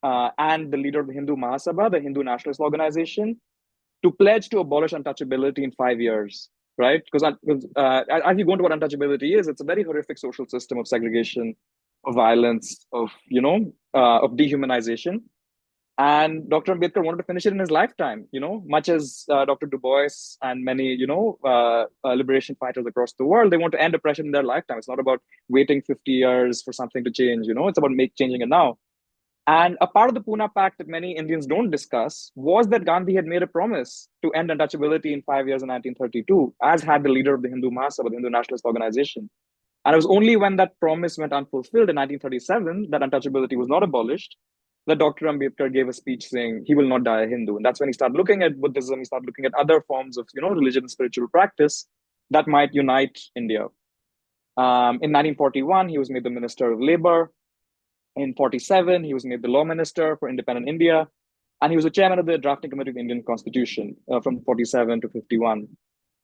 and the leader of the Hindu Mahasabha, the Hindu nationalist organization, to pledge to abolish untouchability in 5 years, right? Because as you go into what untouchability is, it's a very horrific social system of segregation, of violence, of dehumanization. And Dr. Ambedkar wanted to finish it in his lifetime, much as Dr. Du Bois and many, liberation fighters across the world, they want to end oppression in their lifetime. It's not about waiting 50 years for something to change, it's about changing it now. And a part of the Pune Pact that many Indians don't discuss was that Gandhi had made a promise to end untouchability in 5 years in 1932, as had the leader of the Hindu Mahasabha, the Hindu nationalist organization. And it was only when that promise went unfulfilled in 1937 that untouchability was not abolished, that Dr. Ambedkar gave a speech saying he will not die a Hindu. And that's when he started looking at Buddhism, he started looking at other forms of religion and spiritual practice that might unite India. In 1941, he was made the Minister of Labor. In 1947, he was made the Law Minister for Independent India. And he was the chairman of the drafting committee of the Indian Constitution from 1947 to 1951.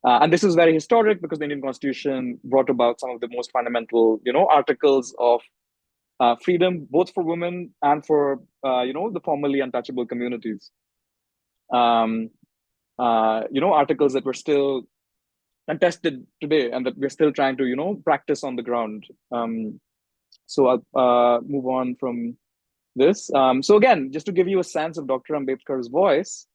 And this is very historic because the Indian Constitution brought about some of the most fundamental, articles of freedom, both for women and for, the formerly untouchable communities. Articles that were still contested today and that we're still trying to, practice on the ground. So I'll move on from this. So again, just to give you a sense of Dr. Ambedkar's voice,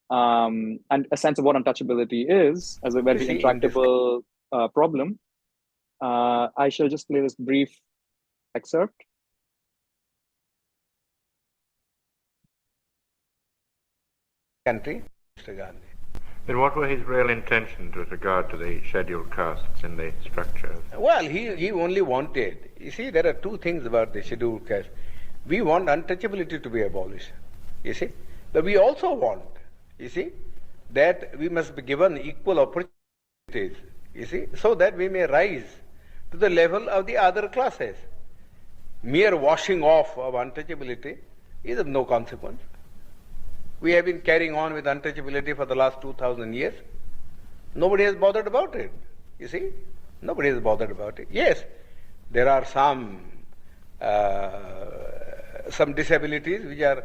and a sense of what untouchability is as a very intractable problem, I shall just play this brief excerpt.
Country, Mr. Gandhi.
Then what were his real intentions with regard to the scheduled castes in the structure?
Well, he only wanted, you see, there are two things about the scheduled caste. We want untouchability to be abolished, you see, but we also want, you see, that we must be given equal opportunities, you see, so that we may rise to the level of the other classes. Mere washing off of untouchability is of no consequence. We have been carrying on with untouchability for the last 2000 years. Nobody has bothered about it, you see. Nobody has bothered about it. Yes, there are some disabilities which are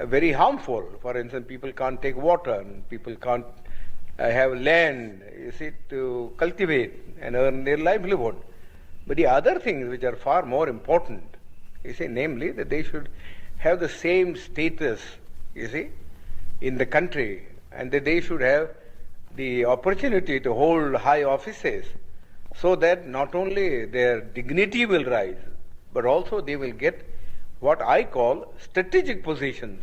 very harmful. For instance, people can't take water, and people can't have land, you see, to cultivate and earn their livelihood. But the other things which are far more important, you see, namely that they should have the same status, you see, in the country, and that they should have the opportunity to hold high offices, so that not only their dignity will rise, but also they will get what I call strategic positions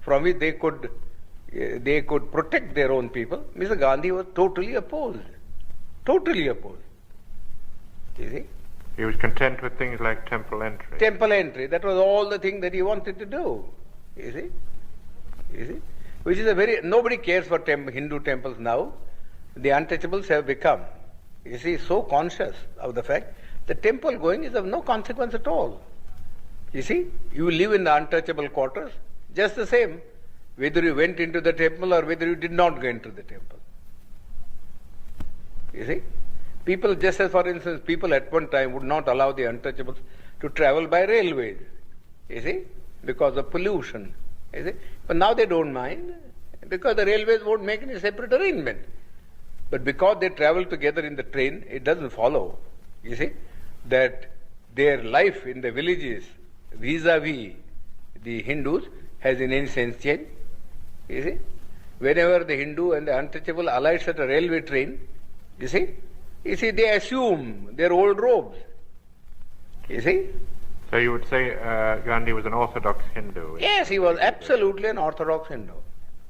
from which they could protect their own people. Mr. Gandhi was totally opposed. Totally opposed. You see?
He was content with things like temple entry.
Temple entry, that was all the thing that he wanted to do. You see? You see? Which is a very, nobody cares for Hindu temples now. The untouchables have become, you see, so conscious of the fact that temple going is of no consequence at all. You see, you live in the untouchable quarters, just the same, whether you went into the temple or whether you did not go into the temple. You see? People, just as for instance, people at one time would not allow the untouchables to travel by railways, you see, because of pollution. You see? But now they don't mind, because the railways won't make any separate arrangement. But because they travel together in the train, it doesn't follow, you see, that their life in the villages vis-a-vis the Hindus has in any sense changed. You see, whenever the Hindu and the untouchable alights at a railway train, you see, they assume their old robes. You see?
So you would say Gandhi was an orthodox Hindu?
Yes, he was absolutely an orthodox Hindu.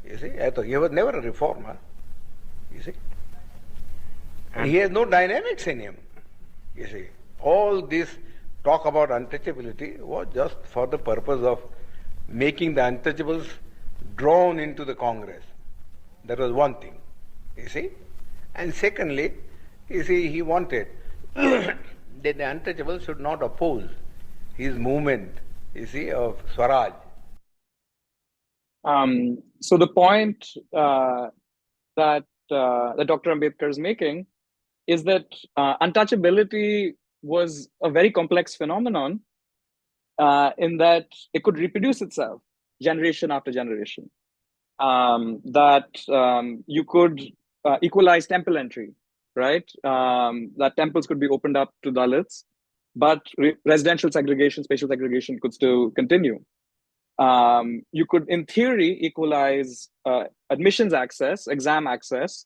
You see, he was never a reformer. You see? And he has no dynamics in him. You see, all this talk about untouchability was just for the purpose of making the untouchables drawn into the Congress. That was one thing, you see. And secondly, you see, he wanted that the untouchables should not oppose his movement, you see, of Swaraj.
So the point that Dr. Ambedkar is making is that untouchability was a very complex phenomenon in that it could reproduce itself generation after generation. You could equalize temple entry, right? That temples could be opened up to Dalits, but residential segregation, spatial segregation could still continue. You could, in theory, equalize admissions access, exam access,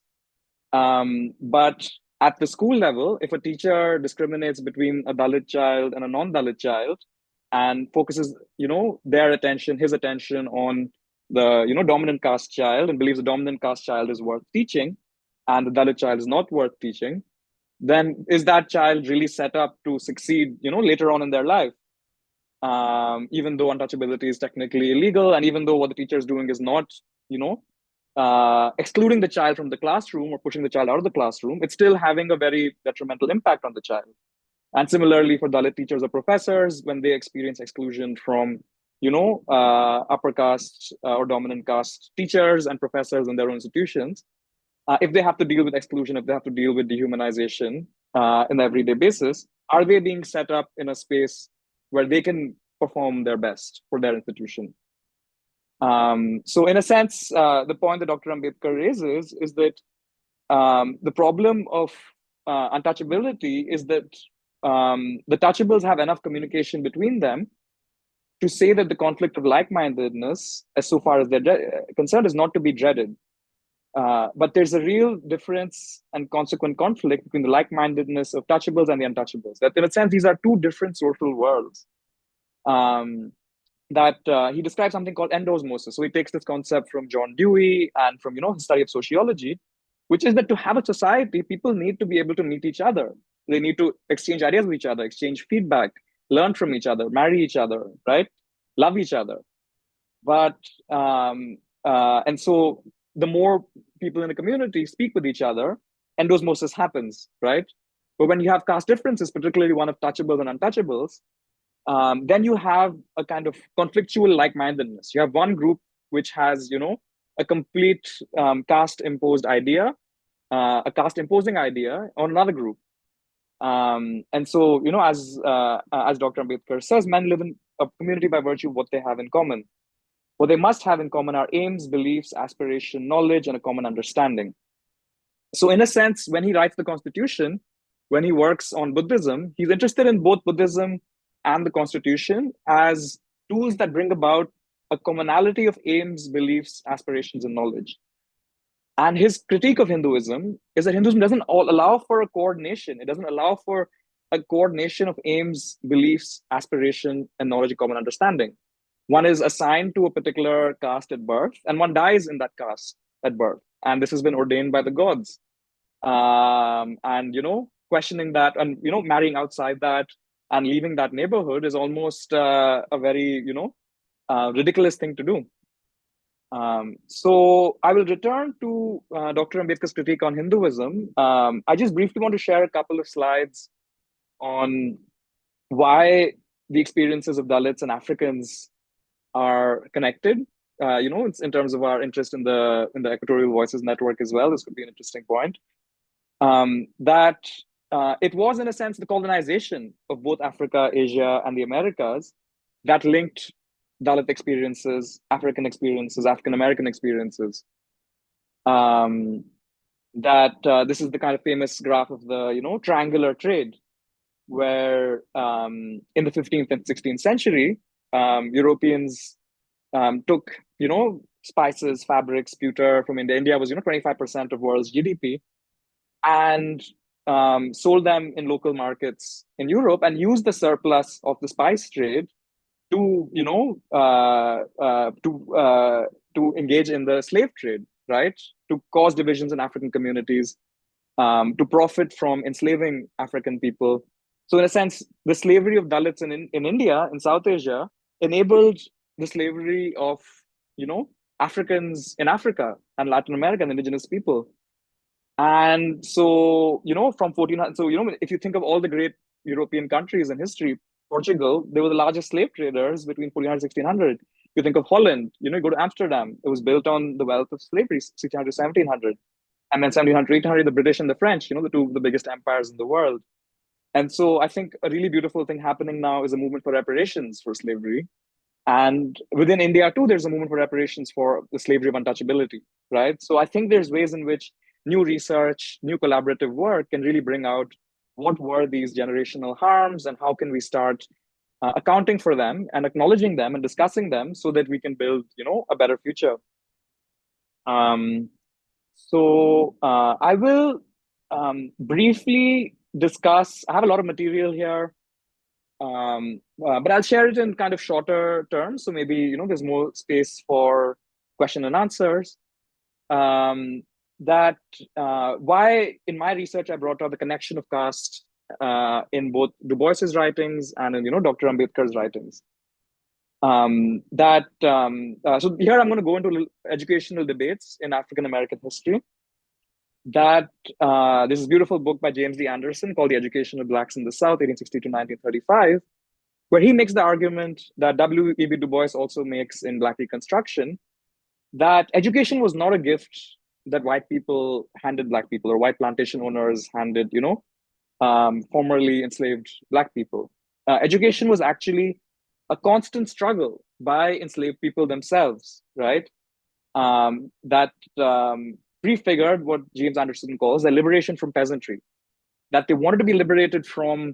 but at the school level, if a teacher discriminates between a Dalit child and a non-Dalit child and focuses, their attention, his attention on the, dominant caste child and believes the dominant caste child is worth teaching and the Dalit child is not worth teaching, then is that child really set up to succeed, later on in their life? Even though untouchability is technically illegal, and even though what the teacher is doing is not, excluding the child from the classroom or pushing the child out of the classroom, it's still having a very detrimental impact on the child. And similarly for Dalit teachers or professors, when they experience exclusion from, upper caste or dominant caste teachers and professors in their own institutions, if they have to deal with exclusion, if they have to deal with dehumanization in the everyday basis, are they being set up in a space where they can perform their best for their institution? So in a sense, the point that Dr. Ambedkar raises is that the problem of untouchability is that the touchables have enough communication between them to say that the conflict of like-mindedness, as so far as they're concerned, is not to be dreaded. But there's a real difference and consequent conflict between the like-mindedness of touchables and the untouchables. That in a sense, these are two different social worlds. He describes something called endosmosis. So he takes this concept from John Dewey and from his study of sociology, which is that to have a society, people need to be able to meet each other. They need to exchange ideas with each other, exchange feedback, learn from each other, marry each other, right? Love each other. But and so the more people in a community speak with each other, endosmosis happens, right? But when you have caste differences, particularly one of touchables and untouchables, then you have a kind of conflictual like-mindedness. You have one group which has, a complete caste-imposed idea, a caste-imposing idea on another group. And so, as Dr. Ambedkar says, men live in a community by virtue of what they have in common. What they must have in common are aims, beliefs, aspiration, knowledge, and a common understanding. So in a sense, when he writes the Constitution, when he works on Buddhism, he's interested in both Buddhism and the Constitution as tools that bring about a commonality of aims, beliefs, aspirations, and knowledge. And his critique of Hinduism is that Hinduism doesn't allow for a coordination. It doesn't allow for a coordination of aims, beliefs, aspiration, and knowledge and common understanding. One is assigned to a particular caste at birth, and one dies in that caste at birth. And this has been ordained by the gods. And, questioning that and, marrying outside that and leaving that neighborhood is almost a very, ridiculous thing to do. So I will return to Dr. Ambedkar's critique on Hinduism. I just briefly want to share a couple of slides on why the experiences of Dalits and Africans are connected. It's in terms of our interest in the Equatorial Voices Network as well. This could be an interesting point. That it was, in a sense, the colonization of both Africa, Asia, and the Americas that linked Dalit experiences, African experiences, African-American experiences. This is the kind of famous graph of the, triangular trade, where in the 15th and 16th century, Europeans took, spices, fabrics, pewter from India. India was, 25% of world's GDP, and sold them in local markets in Europe and used the surplus of the spice trade to, to engage in the slave trade, right? To cause divisions in African communities, to profit from enslaving African people. So in a sense, the slavery of Dalits in India, in South Asia, enabled the slavery of, Africans in Africa and Latin American indigenous people. And so, from 1400, so, if you think of all the great European countries in history, Portugal, they were the largest slave traders between 1400 and 1600. You think of Holland, you go to Amsterdam, it was built on the wealth of slavery, 1600 to 1700. And then 1700 to 1800, the British and the French, the two of the biggest empires in the world. And so I think a really beautiful thing happening now is a movement for reparations for slavery. And within India too, there's a movement for reparations for the slavery of untouchability, right? So I think there's ways in which new research, new collaborative work can really bring out what were these generational harms and how can we start accounting for them and acknowledging them and discussing them so that we can build, a better future. I will briefly discuss, I have a lot of material here, but I'll share it in kind of shorter terms. So maybe, there's more space for question and answers. Why in my research I brought out the connection of caste in both Du Bois's writings and in Dr. Ambedkar's writings. So here I'm going to go into educational debates in African American history. There's this beautiful book by James D. Anderson called The Education of Blacks in the South, 1860 to 1935, where he makes the argument that W.E.B. Du Bois also makes in Black Reconstruction, that education was not a gift that white people handed Black people or white plantation owners handed, formerly enslaved Black people. Education was actually a constant struggle by enslaved people themselves, right? That prefigured what James Anderson calls the liberation from peasantry, that they wanted to be liberated from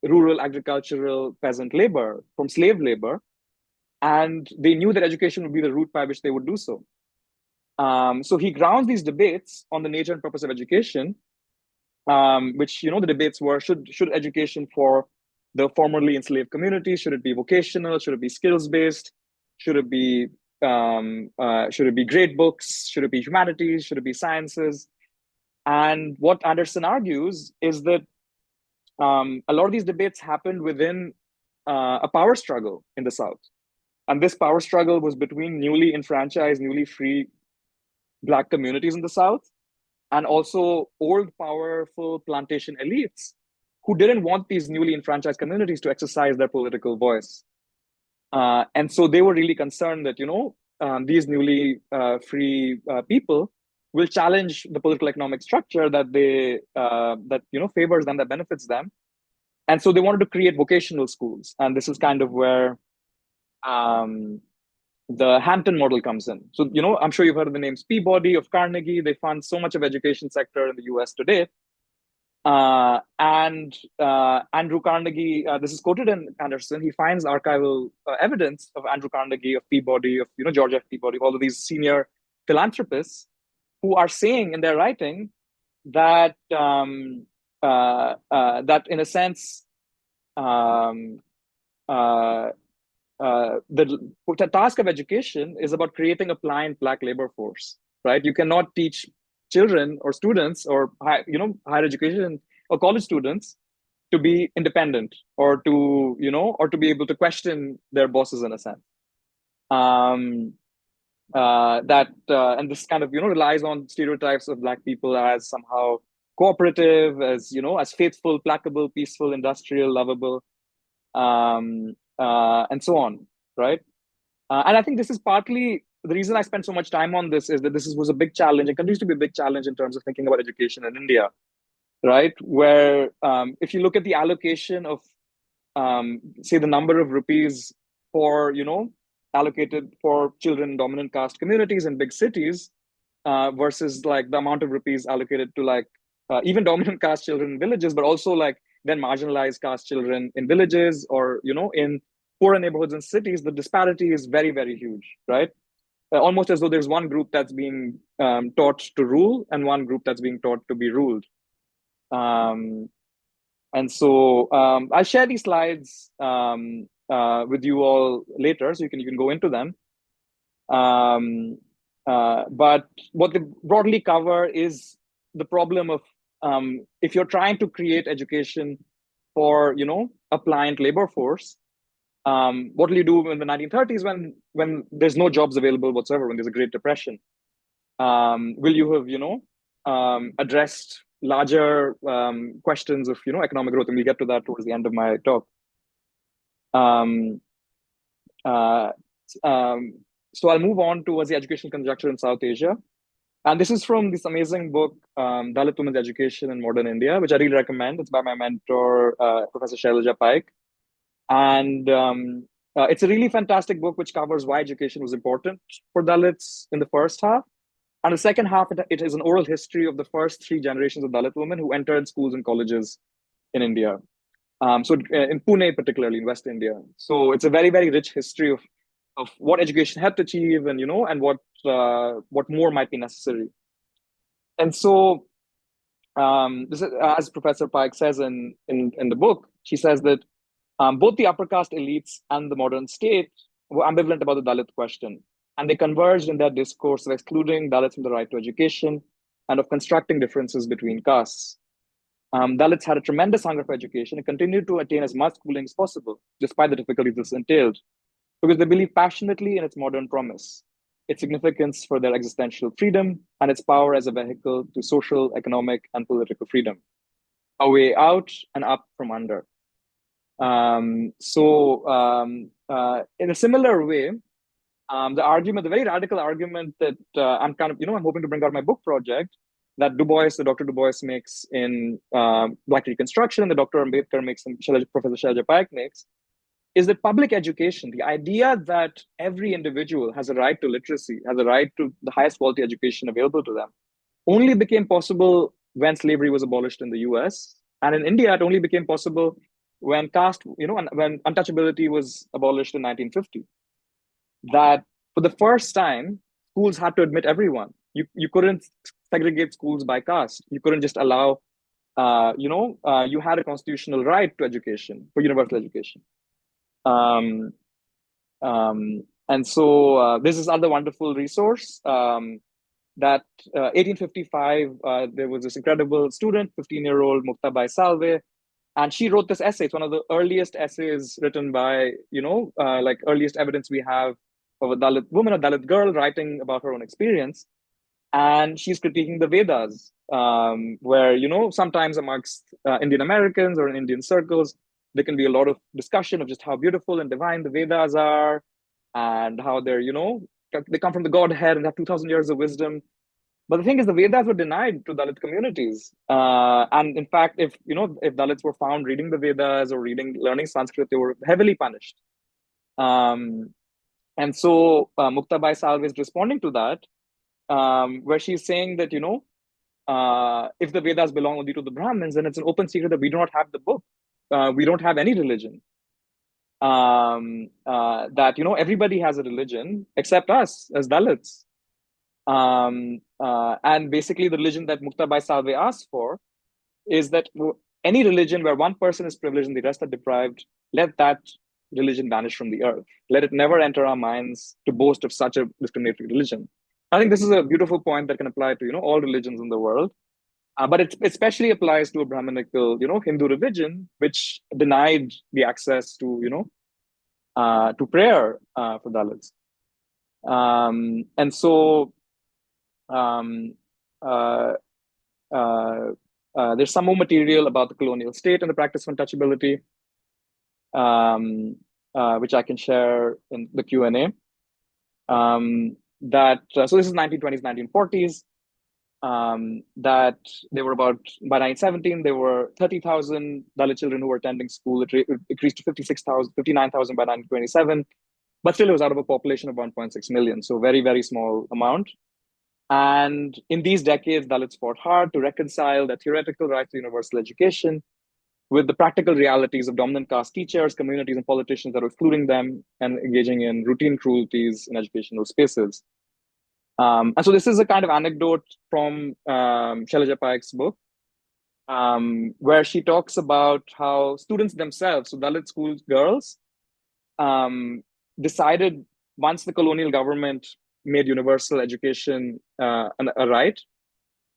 rural agricultural peasant labor, from slave labor, and they knew that education would be the route by which they would do so. So he grounds these debates on the nature and purpose of education, which, the debates were, should education for the formerly enslaved communities, should it be vocational, should it be skills-based, should it be grade books, should it be humanities, should it be sciences? And what Anderson argues is that a lot of these debates happened within a power struggle in the South. And this power struggle was between newly enfranchised, newly free Black communities in the South, and also old, powerful plantation elites who didn't want these newly enfranchised communities to exercise their political voice. And so they were really concerned that, these newly free people will challenge the political economic structure that favors them, that benefits them. And so they wanted to create vocational schools. And this is kind of where the Hampton model comes in. So, I'm sure you've heard of the names Peabody, of Carnegie. They fund so much of education sector in the US today. And Andrew Carnegie, this is quoted in Anderson, he finds archival evidence of Andrew Carnegie, of Peabody, of George F. Peabody, all of these senior philanthropists who are saying in their writing that that in a sense the task of education is about creating a pliant black labor force, right? You cannot teach children or students or higher education or college students to be independent or to be able to question their bosses in a sense. And this kind of relies on stereotypes of black people as somehow cooperative, as faithful, placable, peaceful, industrial, lovable, and so on, right? And I think this is partly the reason I spent so much time on this, is that this was a big challenge and continues to be a big challenge in terms of thinking about education in India, right? Where if you look at the allocation of, say, the number of rupees for, allocated for children in dominant caste communities in big cities versus like the amount of rupees allocated to like even dominant caste children in villages, but also like then marginalized caste children in villages or, in poorer neighborhoods and cities, the disparity is very, very huge, right? Almost as though there's one group that's being taught to rule and one group that's being taught to be ruled. And so I'll share these slides with you all later, so you can go into them. But what they broadly cover is the problem of if you're trying to create education for a pliant labor force, what will you do in the 1930s when there's no jobs available whatsoever, when there's a Great Depression? Will you have addressed larger questions of economic growth? And we'll get to that towards the end of my talk. So I'll move on towards the educational conjuncture in South Asia. And this is from this amazing book, Dalit Women's Education in Modern India, which I really recommend. It's by my mentor, Professor Shailaja Paik. And it's a really fantastic book which covers why education was important for Dalits in the first half. And the second half, it is an oral history of the first 3 generations of Dalit women who entered schools and colleges in India. So in Pune, particularly in West India. So it's a very, very rich history of what education had to achieve and, and what more might be necessary. And so this is, as Professor Paik says in the book, she says that both the upper caste elites and the modern state were ambivalent about the Dalit question. And they converged in their discourse of excluding Dalits from the right to education and of constructing differences between castes. Dalits had a tremendous hunger for education and continued to attain as much schooling as possible, despite the difficulties this entailed, because they believed passionately in its modern promise, its significance for their existential freedom, and its power as a vehicle to social, economic, and political freedom, a way out and up from under. In a similar way, the very radical argument that I'm hoping to bring out in my book project, that Dr. Du Bois makes in Black Reconstruction, and the Dr. Ambedkar makes, and Professor Shailaja Paik makes, is that public education, the idea that every individual has a right to literacy, has a right to the highest quality education available to them, only became possible when slavery was abolished in the US. And in India, it only became possible when caste, when untouchability was abolished in 1950. That for the first time, schools had to admit everyone. You couldn't segregate schools by caste. You couldn't just allow, you had a constitutional right to education, for universal education. And so this is another wonderful resource that 1855, there was this incredible student, 15-year-old Muktabai Salve, and she wrote this essay. It's one of the earliest essays written by, like earliest evidence we have of a Dalit woman, a Dalit girl writing about her own experience. And she's critiquing the Vedas, where, sometimes amongst Indian Americans or in Indian circles, there can be a lot of discussion of just how beautiful and divine the Vedas are and how they're, they come from the Godhead and have 2,000 years of wisdom. But the thing is, the Vedas were denied to Dalit communities. And in fact, if Dalits were found reading the Vedas or learning Sanskrit, they were heavily punished. And so Muktabai Salve is responding to that, where she's saying that, if the Vedas belong only to the Brahmins, then it's an open secret that we do not have the book. We don't have any religion. That, everybody has a religion except us as Dalits. And basically the religion that Muktabai Salve asks for is that any religion where one person is privileged and the rest are deprived, let that religion vanish from the earth. Let it never enter our minds to boast of such a discriminatory religion. I think this is a beautiful point that can apply to, all religions in the world. But it especially applies to a Brahminical, Hindu religion, which denied the access to, to prayer for Dalits. And so there's some more material about the colonial state and the practice of untouchability, which I can share in the Q&A. So this is 1920s, 1940s. That there were by 1917, there were 30,000 Dalit children who were attending school. It increased to 59,000 by 1927, but still it was out of a population of 1.6 million. So very, very small amount. And in these decades, Dalits fought hard to reconcile the theoretical right to universal education with the practical realities of dominant caste teachers, communities, and politicians that were excluding them and engaging in routine cruelties in educational spaces. And so this is a kind of anecdote from Shailaja Paik's book, where she talks about how students themselves, so Dalit school girls, decided once the colonial government made universal education a right,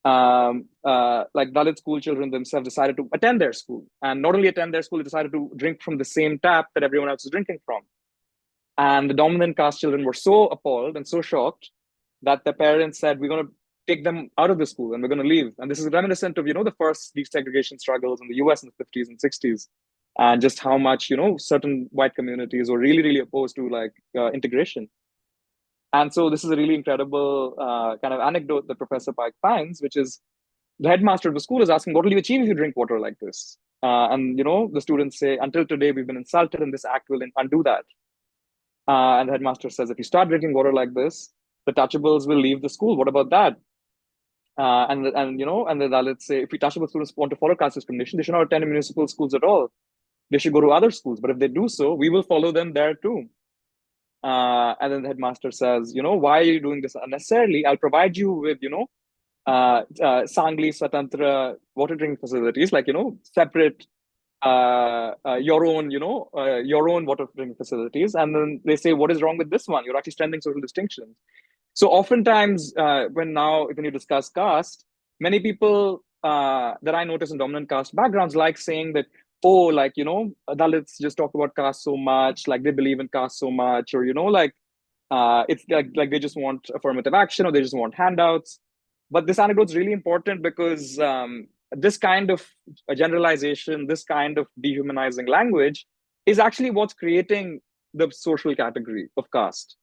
like Dalit school children themselves decided to attend their school. And not only attend their school, they decided to drink from the same tap that everyone else was drinking from. And the dominant caste children were so appalled and so shocked that their parents said, we're going to take them out of the school and we're going to leave. And this is reminiscent of, the first desegregation struggles in the US in the 50s and 60s, and just how much, certain white communities were really, really opposed to integration. And so this is a really incredible kind of anecdote that Professor Paik finds, which is the headmaster of the school is asking, what will you achieve if you drink water like this? And, the students say, until today, we've been insulted and this act will undo that. And the headmaster says, if you start drinking water like this, the touchables will leave the school. What about that? And the Dalits say, if touchable students want to follow caste discrimination, they should not attend municipal schools at all. They should go to other schools. But if they do so, we will follow them there too. And then the headmaster says, why are you doing this unnecessarily? I'll provide you with, Sangli Swatantra water drinking facilities, separate, your own water drinking facilities. And then they say, what is wrong with this one? You're actually strengthening social distinctions. So oftentimes, when you discuss caste, many people that I notice in dominant caste backgrounds like saying that, Dalits just talk about caste so much, like they believe in caste so much, or, it's like they just want affirmative action or they just want handouts. But this anecdote is really important because this kind of generalization, this kind of dehumanizing language is actually what's creating the social category of caste,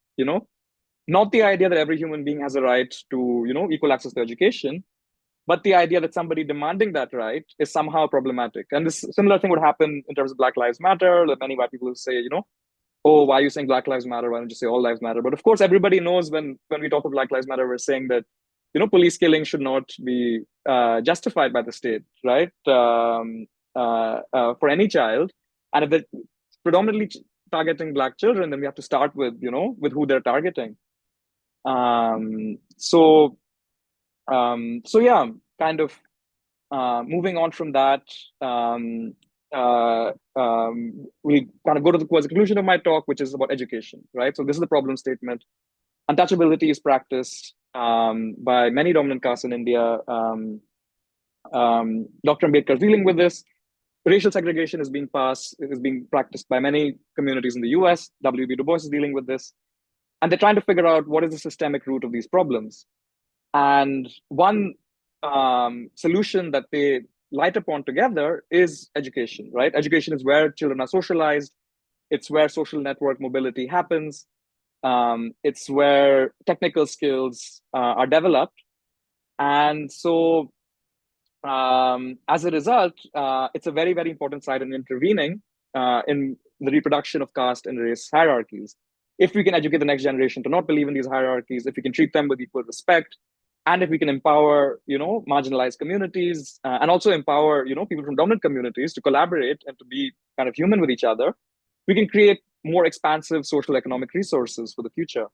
Not the idea that every human being has a right to, equal access to education, but the idea that somebody demanding that right is somehow problematic. And this similar thing would happen in terms of Black Lives Matter. That many white people will say, oh, why are you saying Black Lives Matter? Why don't you say all lives matter? But of course, everybody knows when we talk of Black Lives Matter, we're saying that, police killing should not be justified by the state, right? For any child. And if they're predominantly targeting Black children, then we have to start with, with who they're targeting. So yeah, kind of moving on from that, we kind of go to the conclusion of my talk, which is about education, right? So this is the problem statement. Untouchability is practiced by many dominant castes in India. Dr. Ambedkar is dealing with this. Racial segregation is being practiced by many communities in the US. W.B. Du Bois is dealing with this. And they're trying to figure out what is the systemic root of these problems. And one solution that they light upon together is education, right? Education is where children are socialized. It's where social network mobility happens. It's where technical skills are developed. And so as a result, it's a very, very important side in intervening in the reproduction of caste and race hierarchies. if we can educate the next generation to not believe in these hierarchies, if we can treat them with equal respect, and if we can empower, marginalized communities, and also empower, people from dominant communities to collaborate and to be kind of human with each other, we can create more expansive social economic resources for the future.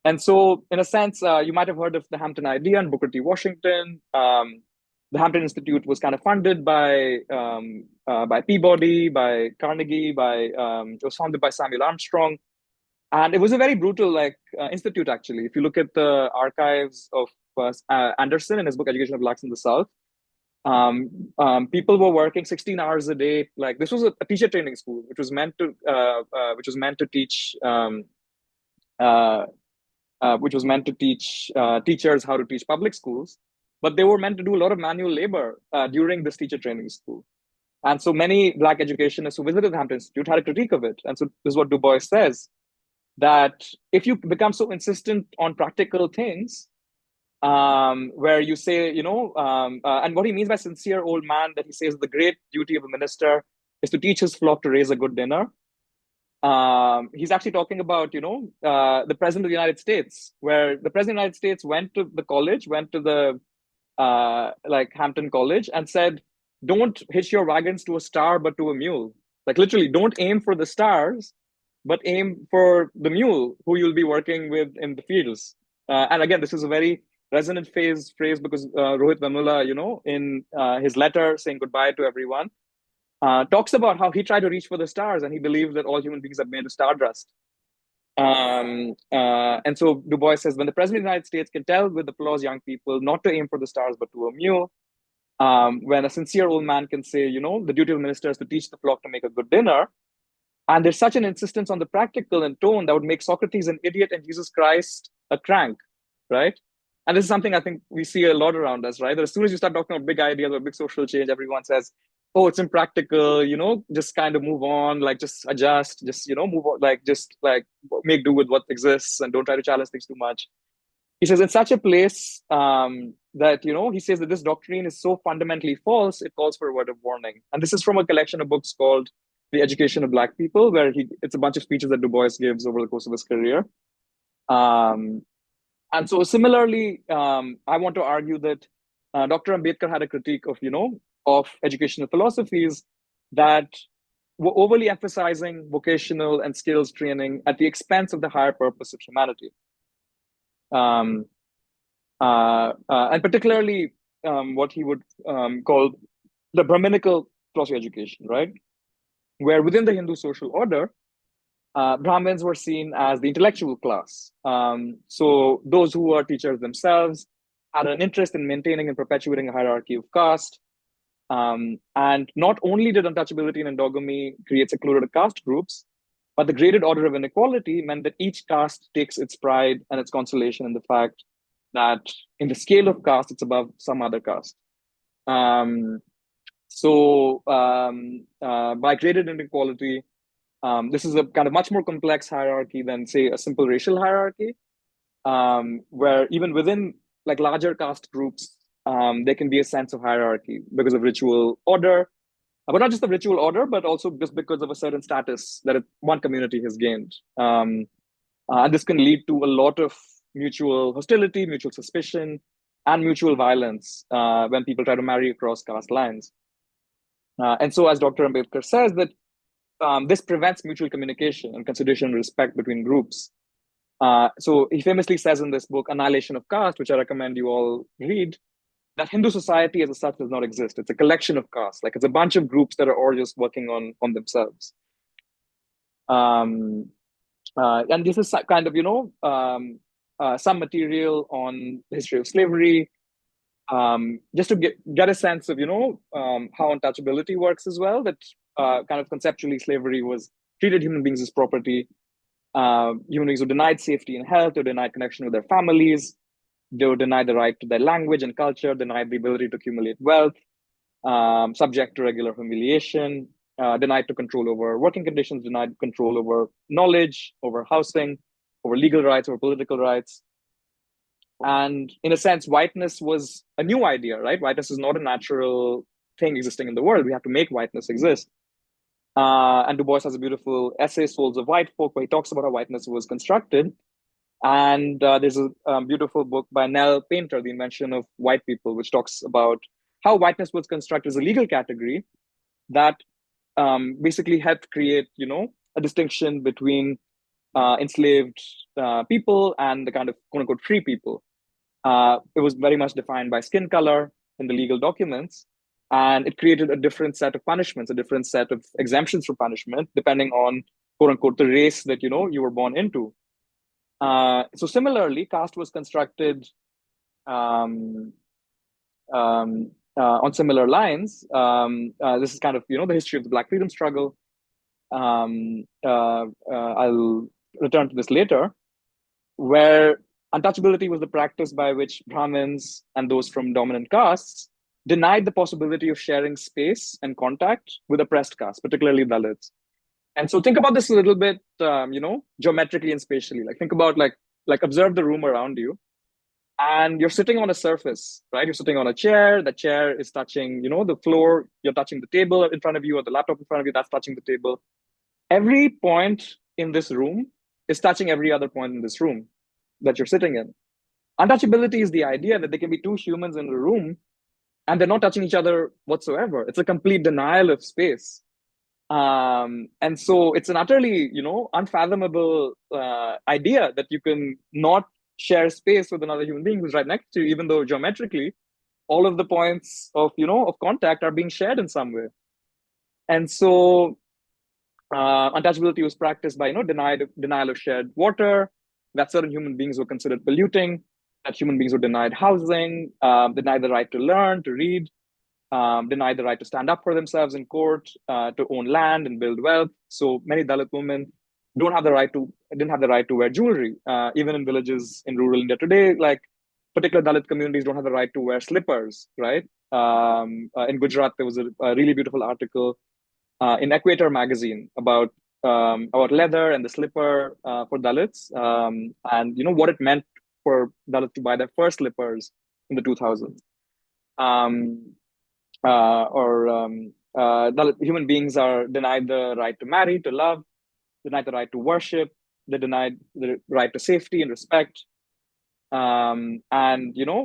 And so, in a sense, you might have heard of the Hampton idea and Booker T. Washington. The Hampton Institute was kind of funded by Peabody, by Carnegie, it was founded by Samuel Armstrong. And it was a very brutal institute, actually. If you look at the archives of Anderson in his book, Education of Blacks in the South, people were working 16 hours a day. Like, this was a teacher training school, which was meant to teach teachers how to teach public schools, but they were meant to do a lot of manual labor during this teacher training school. And so many Black educationists who visited the Hampton Institute had a critique of it. And so this is what Du Bois says, that if you become so insistent on practical things, where you say, and what he means by sincere old man, that he says the great duty of a minister is to teach his flock to raise a good dinner. He's actually talking about, the president of the United States, where the president of the United States went to the Hampton College and said, don't hitch your wagons to a star, but to a mule. Like, literally, don't aim for the stars, but aim for the mule who you'll be working with in the fields. And again, this is a very resonant phrase because Rohit Vemula, in his letter saying goodbye to everyone, talks about how he tried to reach for the stars and he believed that all human beings are made of stardust. And so Du Bois says, when the president of the United States can tell with applause young people not to aim for the stars, but to a mule, when a sincere old man can say, the duty of the minister is to teach the flock to make a good dinner, and there's such an insistence on the practical and tone that would make Socrates an idiot and Jesus Christ a crank, right? And this is something I think we see a lot around us, right? That as soon as you start talking about big ideas or big social change, everyone says, oh, it's impractical, just kind of move on, just adjust, just, move on, make do with what exists and don't try to challenge things too much. He says, in such a place that, he says that this doctrine is so fundamentally false, it calls for a word of warning. And this is from a collection of books called The Education of Black People, where it's a bunch of speeches that Du Bois gives over the course of his career. And so similarly, I want to argue that Dr. Ambedkar had a critique of educational philosophies that were overly emphasizing vocational and skills training at the expense of the higher purpose of humanity. And particularly what he would call the Brahminical philosophy education, right? Where within the Hindu social order, Brahmins were seen as the intellectual class. So those who were teachers themselves had an interest in maintaining and perpetuating a hierarchy of caste. And not only did untouchability and endogamy create secluded caste groups, but the graded order of inequality meant that each caste takes its pride and its consolation in the fact that in the scale of caste, it's above some other caste. So by graded inequality, this is a kind of much more complex hierarchy than, say, a simple racial hierarchy, where even within larger caste groups, there can be a sense of hierarchy because of ritual order, but not just the ritual order, but also just because of a certain status that one community has gained. And this can lead to a lot of mutual hostility, mutual suspicion, and mutual violence when people try to marry across caste lines. And so, as Dr. Ambedkar says, that this prevents mutual communication and consideration and respect between groups. So he famously says in this book, Annihilation of Caste, which I recommend you all read, that Hindu society as such does not exist. It's a collection of castes. It's a bunch of groups that are all just working on themselves. And this is kind of, some material on the history of slavery, just to get a sense of, how untouchability works as well, that kind of conceptually slavery treated human beings as property. Human beings were denied safety and health, they were denied connection with their families, they were denied the right to their language and culture, denied the ability to accumulate wealth, subject to regular humiliation, denied to control over working conditions, denied control over knowledge, over housing, over legal rights, over political rights. And in a sense, whiteness was a new idea, right? Whiteness is not a natural thing existing in the world. We have to make whiteness exist. And Du Bois has a beautiful essay, Souls of White Folk, where he talks about how whiteness was constructed. And there's a beautiful book by Nell Painter, The Invention of White People, which talks about how whiteness was constructed as a legal category that basically helped create, a distinction between enslaved people and the kind of quote unquote free people. It was very much defined by skin color in the legal documents, and it created a different set of punishments, a different set of exemptions from punishment, depending on quote unquote the race that you were born into. So similarly, caste was constructed on similar lines. This is kind of the history of the Black freedom struggle. I'll return to this later, where untouchability was the practice by which Brahmins and those from dominant castes denied the possibility of sharing space and contact with oppressed castes, particularly Dalits. And so think about this a little bit, geometrically and spatially. Like think about like observe the room around you, and you're sitting on a surface, right? You're sitting on a chair. The chair is touching, the floor. You're touching the table in front of you, or the laptop in front of you. That's touching the table. Every point in this room is touching every other point in this room that you're sitting in. Untouchability is the idea that there can be two humans in a room and they're not touching each other whatsoever. It's a complete denial of space. And so it's an utterly, unfathomable idea that you can not share space with another human being who's right next to you, even though geometrically, all of the points of, of contact are being shared in some way. And so untouchability was practiced by, denial of shared water, that certain human beings were considered polluting, that human beings were denied housing, denied the right to learn, to read, denied the right to stand up for themselves in court, to own land and build wealth. So many Dalit women didn't have the right to wear jewelry. Even in villages in rural India today, like particular Dalit communities don't have the right to wear slippers, right? In Gujarat, there was a really beautiful article in Equator magazine about leather and the slipper for Dalits, and what it meant for Dalits to buy their first slippers in the 2000s. Dalit human beings are denied the right to marry, to love, denied the right to worship, they're denied the right to safety and respect. And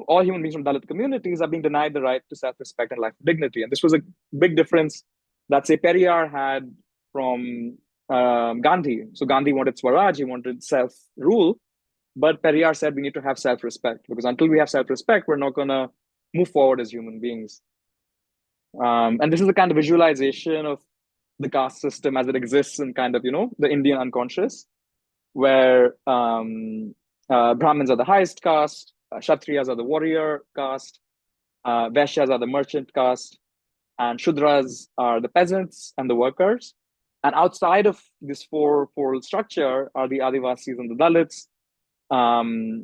all human beings from Dalit communities are being denied the right to self-respect and life dignity. And this was a big difference that, say, Periyar had from Gandhi. So Gandhi wanted Swaraj, he wanted self-rule, but Periyar said we need to have self-respect, because until we have self-respect, we're not going to move forward as human beings. And this is the kind of visualization of the caste system as it exists in kind of, the Indian unconscious, where Brahmins are the highest caste, Kshatriyas are the warrior caste, Vaishyas are the merchant caste, and Shudras are the peasants and the workers. And outside of this four-fold structure are the Adivasis and the Dalits,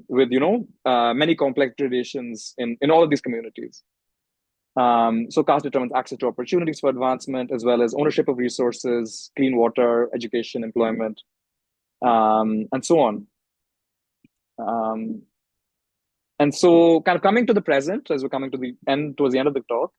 with many complex gradations in all of these communities. So caste determines access to opportunities for advancement, as well as ownership of resources, clean water, education, employment, and so on. And so kind of coming to the present, as we're coming to the end, towards the end of the talk,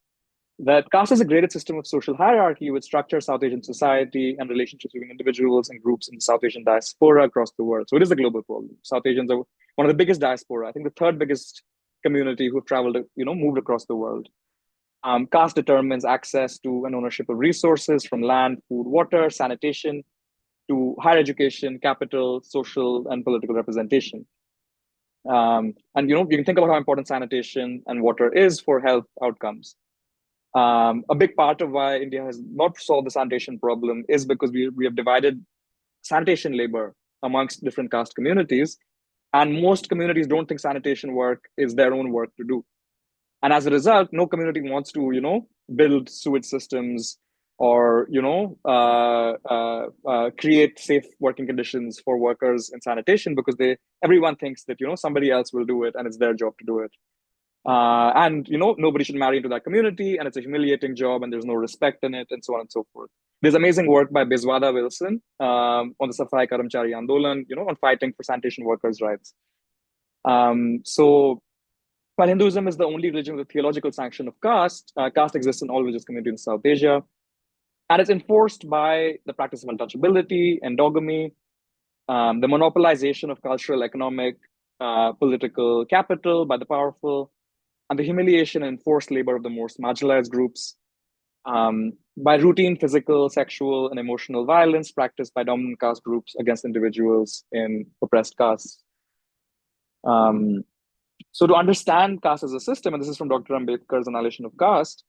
that caste is a graded system of social hierarchy which structures South Asian society and relationships between individuals and groups in the South Asian diaspora across the world. So it is a global problem. South Asians are one of the biggest diaspora, I think the third biggest community who've traveled, moved across the world. Caste determines access to and ownership of resources, from land, food, water, sanitation, to higher education, capital, social, and political representation. And you can think about how important sanitation and water is for health outcomes. A big part of why India has not solved the sanitation problem is because we have divided sanitation labor amongst different caste communities, and most communities don't think sanitation work is their own work to do. And as a result, no community wants to, build sewage systems or, create safe working conditions for workers in sanitation, because everyone thinks that, somebody else will do it and it's their job to do it. And, nobody should marry into that community, and it's a humiliating job and there's no respect in it, and so on and so forth. There's amazing work by Biswada Wilson on the Safai Karamchari Andolan, on fighting for sanitation workers' rights. So while Hinduism is the only religion with theological sanction of caste, caste exists in all religious communities in South Asia. And it's enforced by the practice of untouchability, endogamy, the monopolization of cultural, economic, political capital by the powerful, and the humiliation and forced labor of the most marginalized groups, by routine physical, sexual, and emotional violence practiced by dominant caste groups against individuals in oppressed castes. So to understand caste as a system, and this is from Dr. Ambedkar's Annihilation of Caste,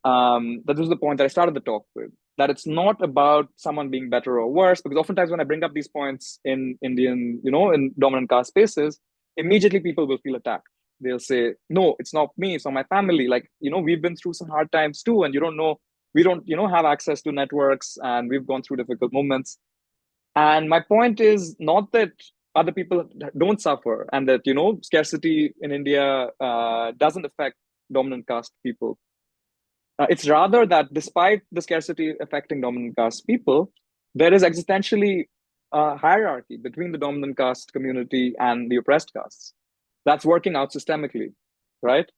that was the point that I started the talk with, that it's not about someone being better or worse, because oftentimes when I bring up these points in Indian, in dominant caste spaces, immediately people will feel attacked. They'll say, no, it's not me, it's not my family. Like, we've been through some hard times too, and we don't, have access to networks, and we've gone through difficult moments. And my point is not that other people don't suffer and that, scarcity in India doesn't affect dominant caste people. It's rather that despite the scarcity affecting dominant caste people, there is existentially a hierarchy between the dominant caste community and the oppressed castes that's working out systemically, right?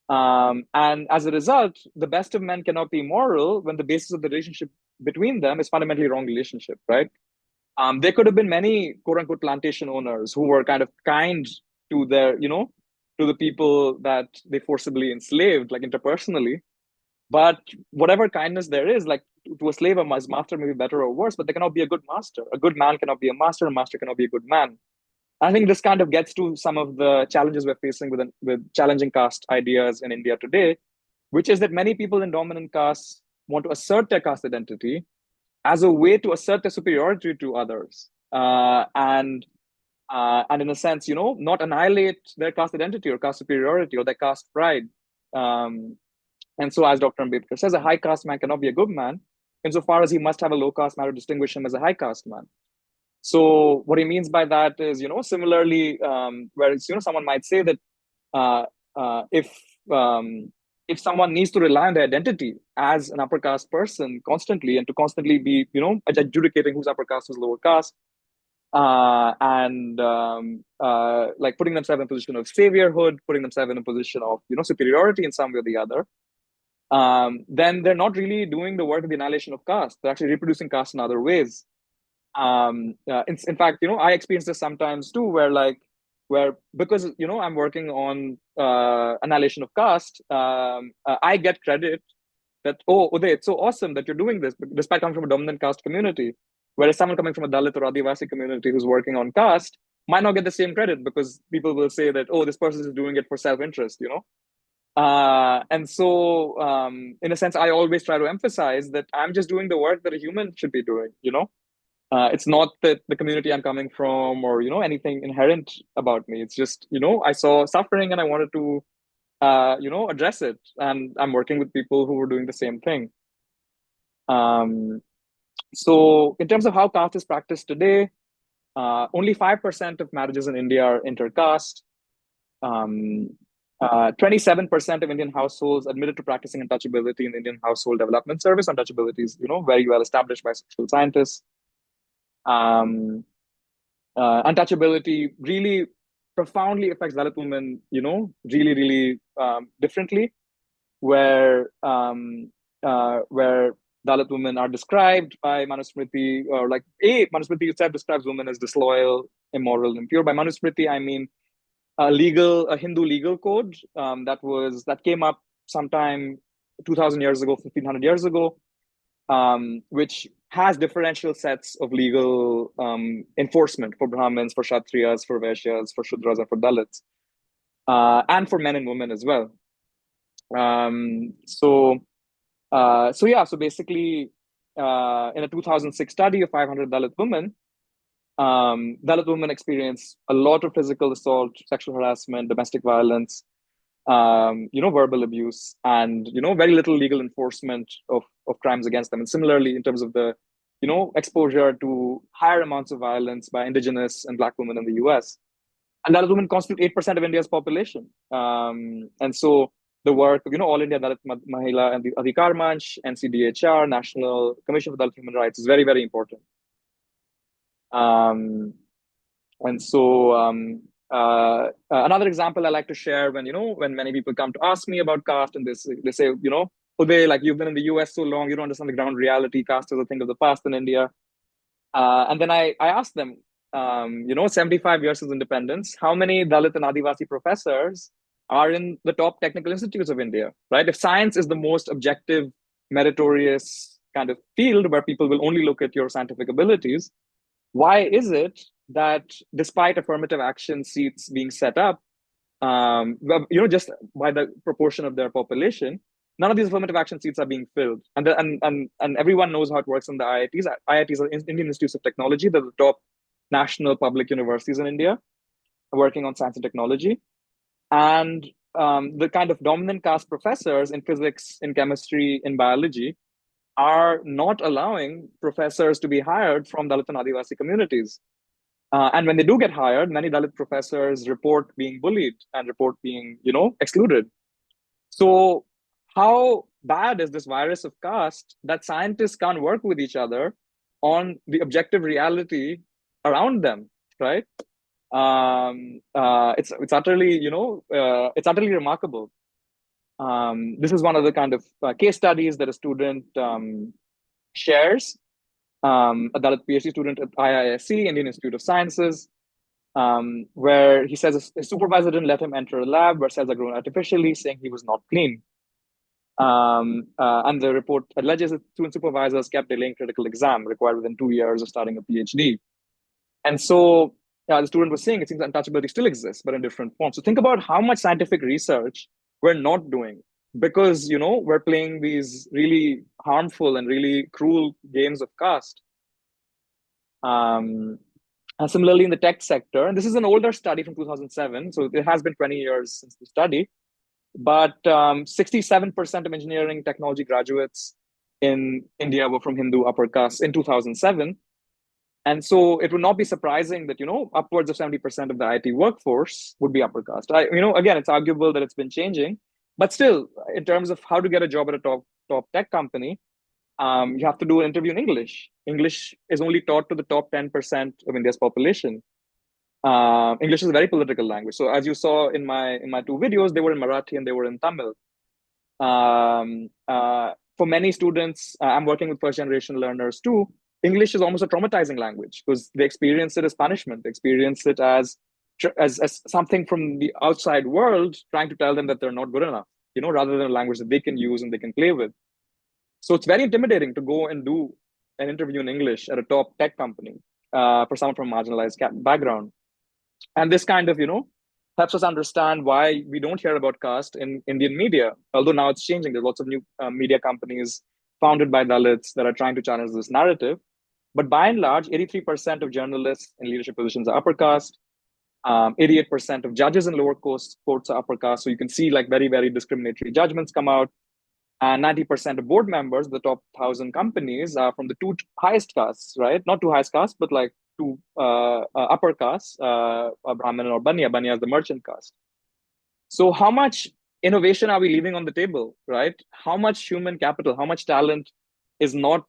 And as a result, the best of men cannot be moral when the basis of the relationship between them is fundamentally wrong relationship, right? There could have been many quote unquote plantation owners who were kind of kind to their, to the people that they forcibly enslaved, like interpersonally. But whatever kindness there is, like to a slave, a master may be better or worse, but they cannot be a good master. A good man cannot be a master cannot be a good man. I think this kind of gets to some of the challenges we're facing with challenging caste ideas in India today, which is that many people in dominant castes want to assert their caste identity as a way to assert their superiority to others, and in a sense, not annihilate their caste identity or caste superiority or their caste pride. And so, as Dr. Ambedkar says, a high caste man cannot be a good man, insofar as he must have a low caste man to distinguish him as a high caste man. So, what he means by that is, similarly, where it's, someone might say that if someone needs to rely on their identity as an upper caste person constantly and to constantly be, adjudicating who's upper caste, who's lower caste, and like putting themselves in a position of saviorhood, putting themselves in a position of, superiority in some way or the other, then they're not really doing the work of the annihilation of caste. They're actually reproducing caste in other ways. In fact, I experience this sometimes too, where because I'm working on annihilation of caste, I get credit that, oh Uday, it's so awesome that you're doing this, despite coming from a dominant caste community. Whereas someone coming from a Dalit or Adivasi community who's working on caste might not get the same credit because people will say that, oh, this person is doing it for self-interest, and so in a sense, I always try to emphasize that I'm just doing the work that a human should be doing, it's not that the community I'm coming from or, anything inherent about me. It's just, I saw suffering and I wanted to, address it. And I'm working with people who are doing the same thing. So in terms of how caste is practiced today, only 5% of marriages in India are intercaste. 27% of Indian households admitted to practicing untouchability in the Indian Household Development Service. Untouchability is, very well established by social scientists. Untouchability really profoundly affects Dalit women, really, really differently, where Dalit women are described by Manusmriti, or Manusmriti itself describes women as disloyal, immoral, impure. By Manusmriti, I mean a Hindu legal code that came up sometime 2,000 years ago, 1,500 years ago, which has differential sets of legal enforcement for Brahmins, for Kshatriyas, for Vaishyas, for Shudras, and for Dalits, and for men and women as well. So basically, in a 2006 study of 500 Dalit women, Dalit women experience a lot of physical assault, sexual harassment, domestic violence, verbal abuse, and very little legal enforcement of crimes against them. And similarly, in terms of the exposure to higher amounts of violence by Indigenous and Black women in the US. And Dalit women constitute 8% of India's population. And so the work of All India Dalit Mahila and the Adhikar Manch, NCDHR, National Commission for Dalit Human Rights, is very, very important. And so another example I like to share when many people come to ask me about caste and they say, Uday, like you've been in the US so long, you don't understand the ground reality. Caste is a thing of the past in India. And then I asked them, 75 years since independence, how many Dalit and Adivasi professors are in the top technical institutes of India, right? If science is the most objective, meritorious kind of field where people will only look at your scientific abilities, why is it that despite affirmative action seats being set up, just by the proportion of their population, none of these affirmative action seats are being filled? And everyone knows how it works in the IITs. IITs are Indian Institutes of Technology. They're the top national public universities in India working on science and technology. And the kind of dominant caste professors in physics, in chemistry, in biology are not allowing professors to be hired from Dalit and Adivasi communities. And when they do get hired, many Dalit professors report being bullied and report being, excluded. So how bad is this virus of caste that scientists can't work with each other on the objective reality around them, right? It's utterly, it's utterly remarkable. This is one of the kind of case studies that a student shares. A Dalit PhD student at IISc, Indian Institute of Sciences, where he says his supervisor didn't let him enter a lab where cells are grown artificially, saying he was not clean. And the report alleges that student supervisors kept delaying critical exam required within 2 years of starting a PhD. And so the student was saying it seems untouchability still exists, but in different forms. So think about how much scientific research we're not doing because, we're playing these really harmful and really cruel games of caste. And similarly in the tech sector, and this is an older study from 2007, so it has been 20 years since the study, but 67% of engineering technology graduates in India were from Hindu upper caste in 2007. And so it would not be surprising that, upwards of 70% of the IT workforce would be upper caste. Again, it's arguable that it's been changing, but still, in terms of how to get a job at a top tech company, you have to do an interview in English. English is only taught to the top 10% of India's population. English is a very political language. So as you saw in my 2 videos, they were in Marathi and they were in Tamil. For many students, I'm working with first generation learners too. English is almost a traumatizing language because they experience it as punishment. They experience it as something from the outside world trying to tell them that they're not good enough, rather than a language that they can use and they can play with. So it's very intimidating to go and do an interview in English at a top tech company for someone from a marginalized background. And this kind of, helps us understand why we don't hear about caste in Indian media. Although now it's changing. There's lots of new media companies founded by Dalits that are trying to challenge this narrative. But by and large, 83% of journalists in leadership positions are upper caste. 88% of judges in lower courts are upper caste. So you can see like very, very discriminatory judgments come out. And 90% of board members, the top 1,000 companies, are from the 2 highest castes, right? Not 2 highest castes, but like 2 upper castes, Brahmin or Banya. Banya is the merchant caste. So how much innovation are we leaving on the table, right? How much human capital, how much talent is not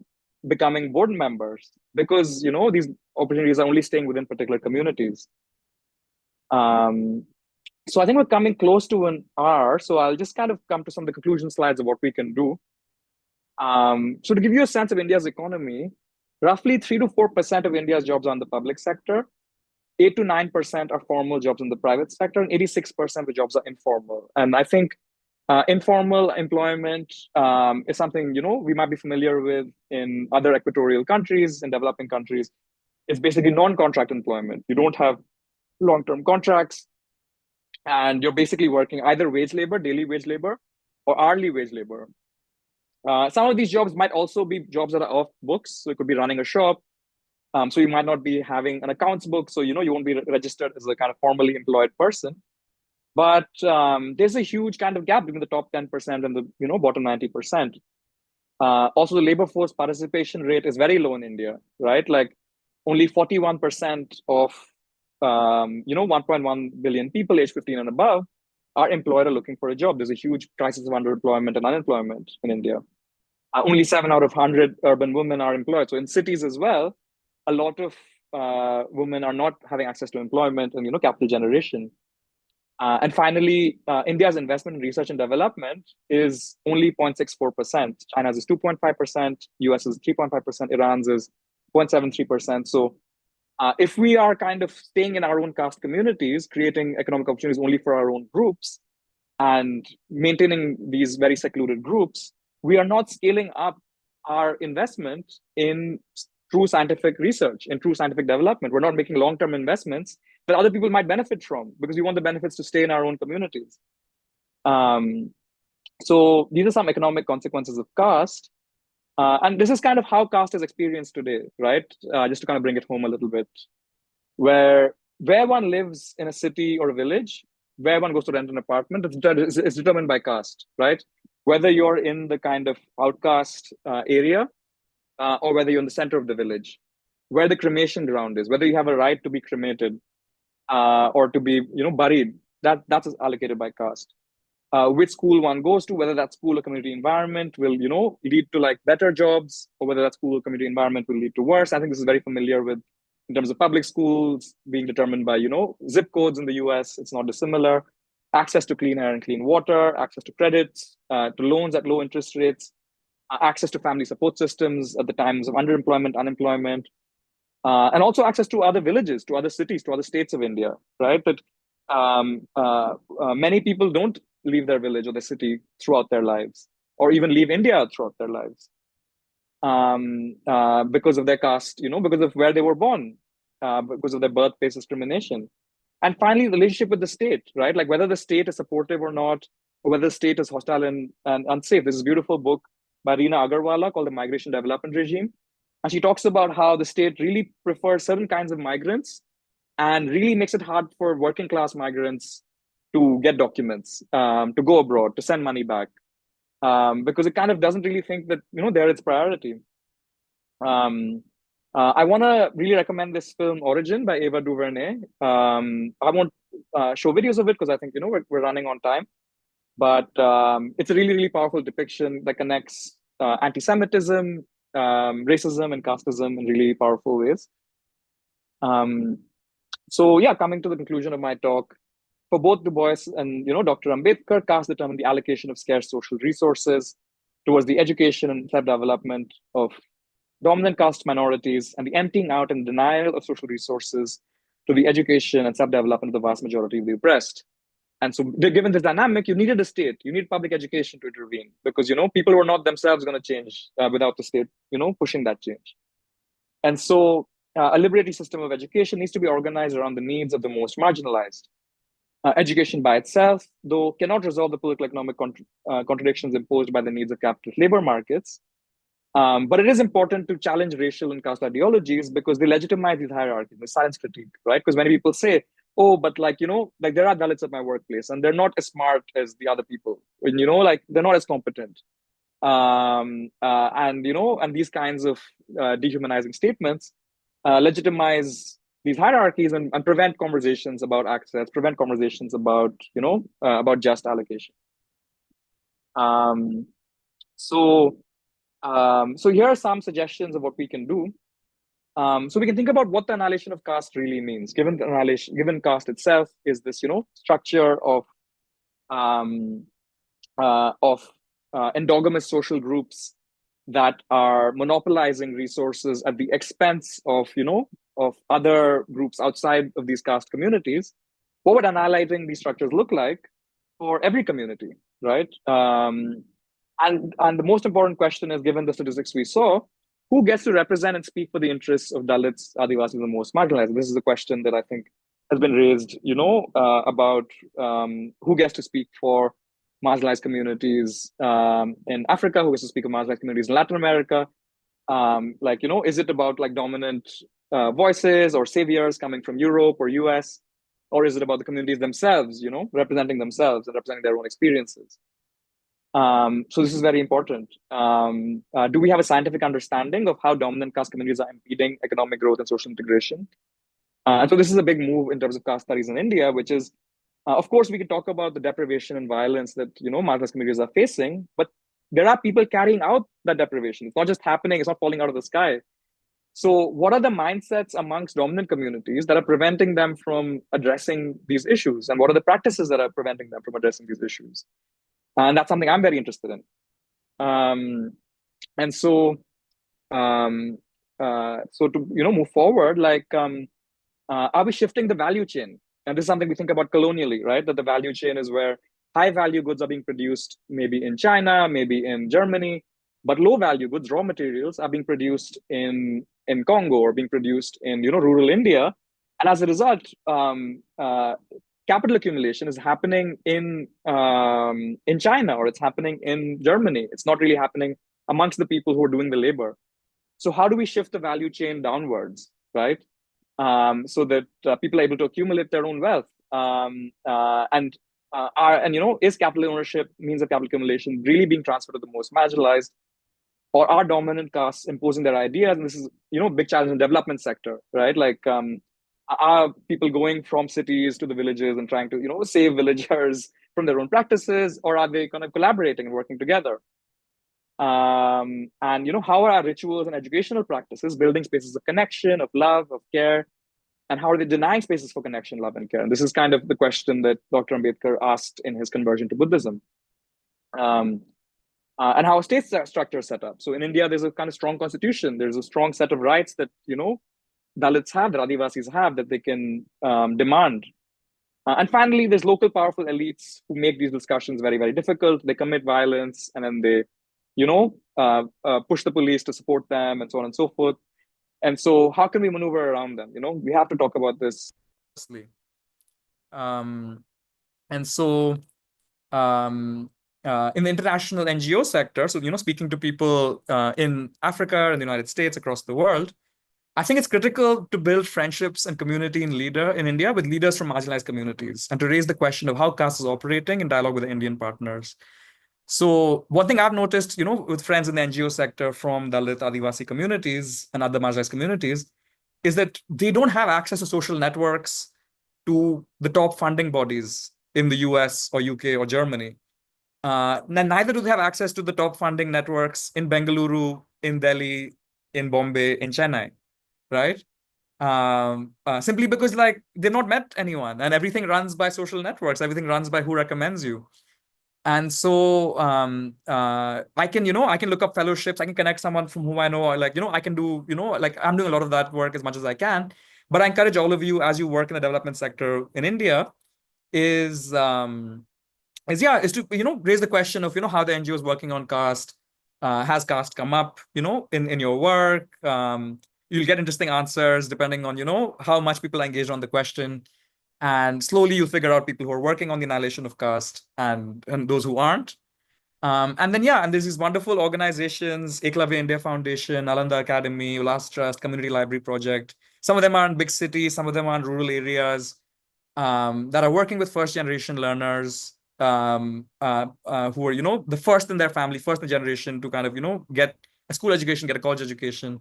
becoming board members because, these opportunities are only staying within particular communities. So I think we're coming close to an hour. So I'll just kind of come to some of the conclusion slides of what we can do. So to give you a sense of India's economy, roughly 3 to 4% of India's jobs are in the public sector. 8 to 9% are formal jobs in the private sector, and 86% of the jobs are informal. And I think informal employment is something, we might be familiar with in other equatorial countries, in developing countries. It's basically non-contract employment. You don't have long-term contracts. And you're basically working either wage labor, daily wage labor, or hourly wage labor. Some of these jobs might also be jobs that are off books. So it could be running a shop. So you might not be having an accounts book. So, you won't be registered as a kind of formally employed person. But there's a huge kind of gap between the top 10% and the, bottom 90%. Also, the labor force participation rate is very low in India, right? Like only 41% of 1.1 billion people aged 15 and above are employed or looking for a job. There's a huge crisis of underemployment and unemployment in India. Only 7 out of 100 urban women are employed. So in cities as well, a lot of women are not having access to employment and capital generation. And finally, India's investment in research and development is only 0.64%. China's is 2.5%, US is 3.5%, Iran's is 0.73%. So if we are kind of staying in our own caste communities, creating economic opportunities only for our own groups, and maintaining these very secluded groups, we are not scaling up our investment in true scientific research, in true scientific development. We're not making long-term investments that other people might benefit from, because we want the benefits to stay in our own communities. So these are some economic consequences of caste. And this is kind of how caste is experienced today, right? Just to kind of bring it home a little bit. Where one lives in a city or a village, where one goes to rent an apartment, it's determined by caste, right? Whether you're in the kind of outcast area, or whether you're in the center of the village, where the cremation ground is, whether you have a right to be cremated or to be, buried, that's allocated by caste. Which school one goes to, whether that school or community environment will, lead to like better jobs, or whether that school or community environment will lead to worse. I think this is very familiar with, in terms of public schools being determined by, zip codes in the US. It's not dissimilar. Access to clean air and clean water, access to credits, to loans at low interest rates, access to family support systems at the times of underemployment, unemployment, and also access to other villages, to other cities, to other states of India, right? But many people don't leave their village or their city throughout their lives, or even leave India throughout their lives, because of their caste, because of where they were born, because of their birthplace discrimination. And finally, the relationship with the state, right? Like whether the state is supportive or not, or whether the state is hostile and unsafe. There's a beautiful book by Reena Agarwala called The Migration Development Regime. And she talks about how the state really prefers certain kinds of migrants and really makes it hard for working class migrants to get documents, to go abroad, to send money back, because it kind of doesn't really think that, they're its priority. I want to really recommend this film Origin by Ava DuVernay. I won't show videos of it because I think, we're running on time. But it's a really, really powerful depiction that connects anti-Semitism, racism, and casteism in really powerful ways. So yeah, coming to the conclusion of my talk, for both Du Bois and Dr. Ambedkar, caste determined the allocation of scarce social resources towards the education and self-development of dominant caste minorities, and the emptying out and denial of social resources to the education and self-development of the vast majority of the oppressed. And so given this dynamic, you needed a state, you need public education to intervene, because, people were not themselves going to change without the state, pushing that change. And so a liberatory system of education needs to be organized around the needs of the most marginalized. Education by itself, though, cannot resolve the political economic contradictions imposed by the needs of capitalist labor markets. But it is important to challenge racial and caste ideologies because they legitimize these hierarchies, the science critique, right? Because many people say, oh, but like there are Dalits at my workplace and they're not as smart as the other people. And, they're not as competent. And these kinds of dehumanizing statements legitimize these hierarchies and prevent conversations about access, prevent conversations about, about just allocation. So here are some suggestions of what we can do. So we can think about what the annihilation of caste really means. Given caste itself is this, structure of endogamous social groups that are monopolizing resources at the expense of, of other groups outside of these caste communities. What would annihilating these structures look like for every community, right? And the most important question is, given the statistics we saw, who gets to represent and speak for the interests of Dalits, Adivasis, the most marginalized? This is a question that I think has been raised, about who gets to speak for marginalized communities in Africa, who gets to speak for marginalized communities in Latin America. Is it about like dominant voices or saviors coming from Europe or US? Or is it about the communities themselves, representing themselves and representing their own experiences? So this is very important. Do we have a scientific understanding of how dominant caste communities are impeding economic growth and social integration? And so this is a big move in terms of caste studies in India, which is, of course, we can talk about the deprivation and violence that, marginalized communities are facing, but there are people carrying out that deprivation. It's not just happening, it's not falling out of the sky. So what are the mindsets amongst dominant communities that are preventing them from addressing these issues? And what are the practices that are preventing them from addressing these issues? And that's something I'm very interested in. And so, so to move forward, like, are we shifting the value chain? And this is something we think about colonially, right? That the value chain is where high value goods are being produced, maybe in China, maybe in Germany, but low value goods, raw materials, are being produced in Congo or being produced in rural India, and as a result, capital accumulation is happening in China, or it's happening in Germany. It's not really happening amongst the people who are doing the labor. So how do we shift the value chain downwards, right? So that people are able to accumulate their own wealth, is capital ownership, means of capital accumulation, really being transferred to the most marginalized, or are dominant castes imposing their ideas? And this is big challenge in the development sector, right? Like, are people going from cities to the villages and trying to save villagers from their own practices, or are they kind of collaborating and working together? And how are our rituals and educational practices building spaces of connection, of love, of care, and how are they denying spaces for connection, love, and care? And this is kind of the question that Dr. Ambedkar asked in his conversion to Buddhism. And how a state structure is set up. So in India, there's a kind of strong constitution. There's a strong set of rights that Dalits have, that Adivasis have, that they can demand. And finally, there's local powerful elites who make these discussions very, very difficult. They commit violence, and then they push the police to support them, and so on and so forth. And so how can we maneuver around them? We have to talk about this.
And so in the international NGO sector, so, speaking to people in Africa and the United States, across the world, I think it's critical to build friendships and community in India with leaders from marginalized communities, and to raise the question of how caste is operating in dialogue with the Indian partners. So one thing I've noticed, with friends in the NGO sector from Dalit, Adivasi communities and other marginalized communities, is that they don't have access to social networks, to the top funding bodies in the US or UK or Germany. Neither do they have access to the top funding networks in Bengaluru, in Delhi, in Bombay, in Chennai, right? Simply because, like, they've not met anyone, and everything runs by social networks. Everything runs by who recommends you. And so I can look up fellowships. I can connect someone from whom I know, or I can do, like, I'm doing a lot of that work as much as I can. But I encourage all of you, as you work in the development sector in India, is to raise the question of how the NGO is working on caste. Has caste come up in your work? You'll get interesting answers depending on how much people are engaged on the question. And slowly you'll figure out people who are working on the annihilation of caste and those who aren't. And there's these wonderful organizations, Eklavya India Foundation, Nalanda Academy, Ulas Trust, Community Library Project. Some of them are in big cities, some of them are in rural areas, that are working with first-generation learners, who are, the first in their family, first in generation to kind of, get a school education, get a college education.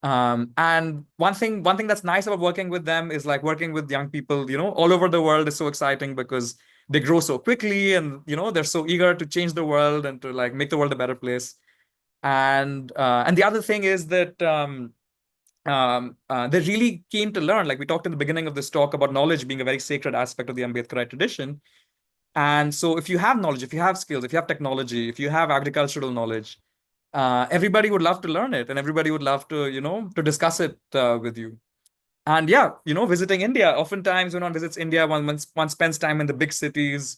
And one thing that's nice about working with them is, like, working with young people, all over the world is so exciting because they grow so quickly, and, they're so eager to change the world and to, like, make the world a better place. And the other thing is that they're really keen to learn. Like, we talked in the beginning of this talk about knowledge being a very sacred aspect of the Ambedkarite tradition. And so if you have knowledge, if you have skills, if you have technology, if you have agricultural knowledge, everybody would love to learn it, and everybody would love to, to discuss it with you. And visiting India, oftentimes when one visits India, one spends time in the big cities,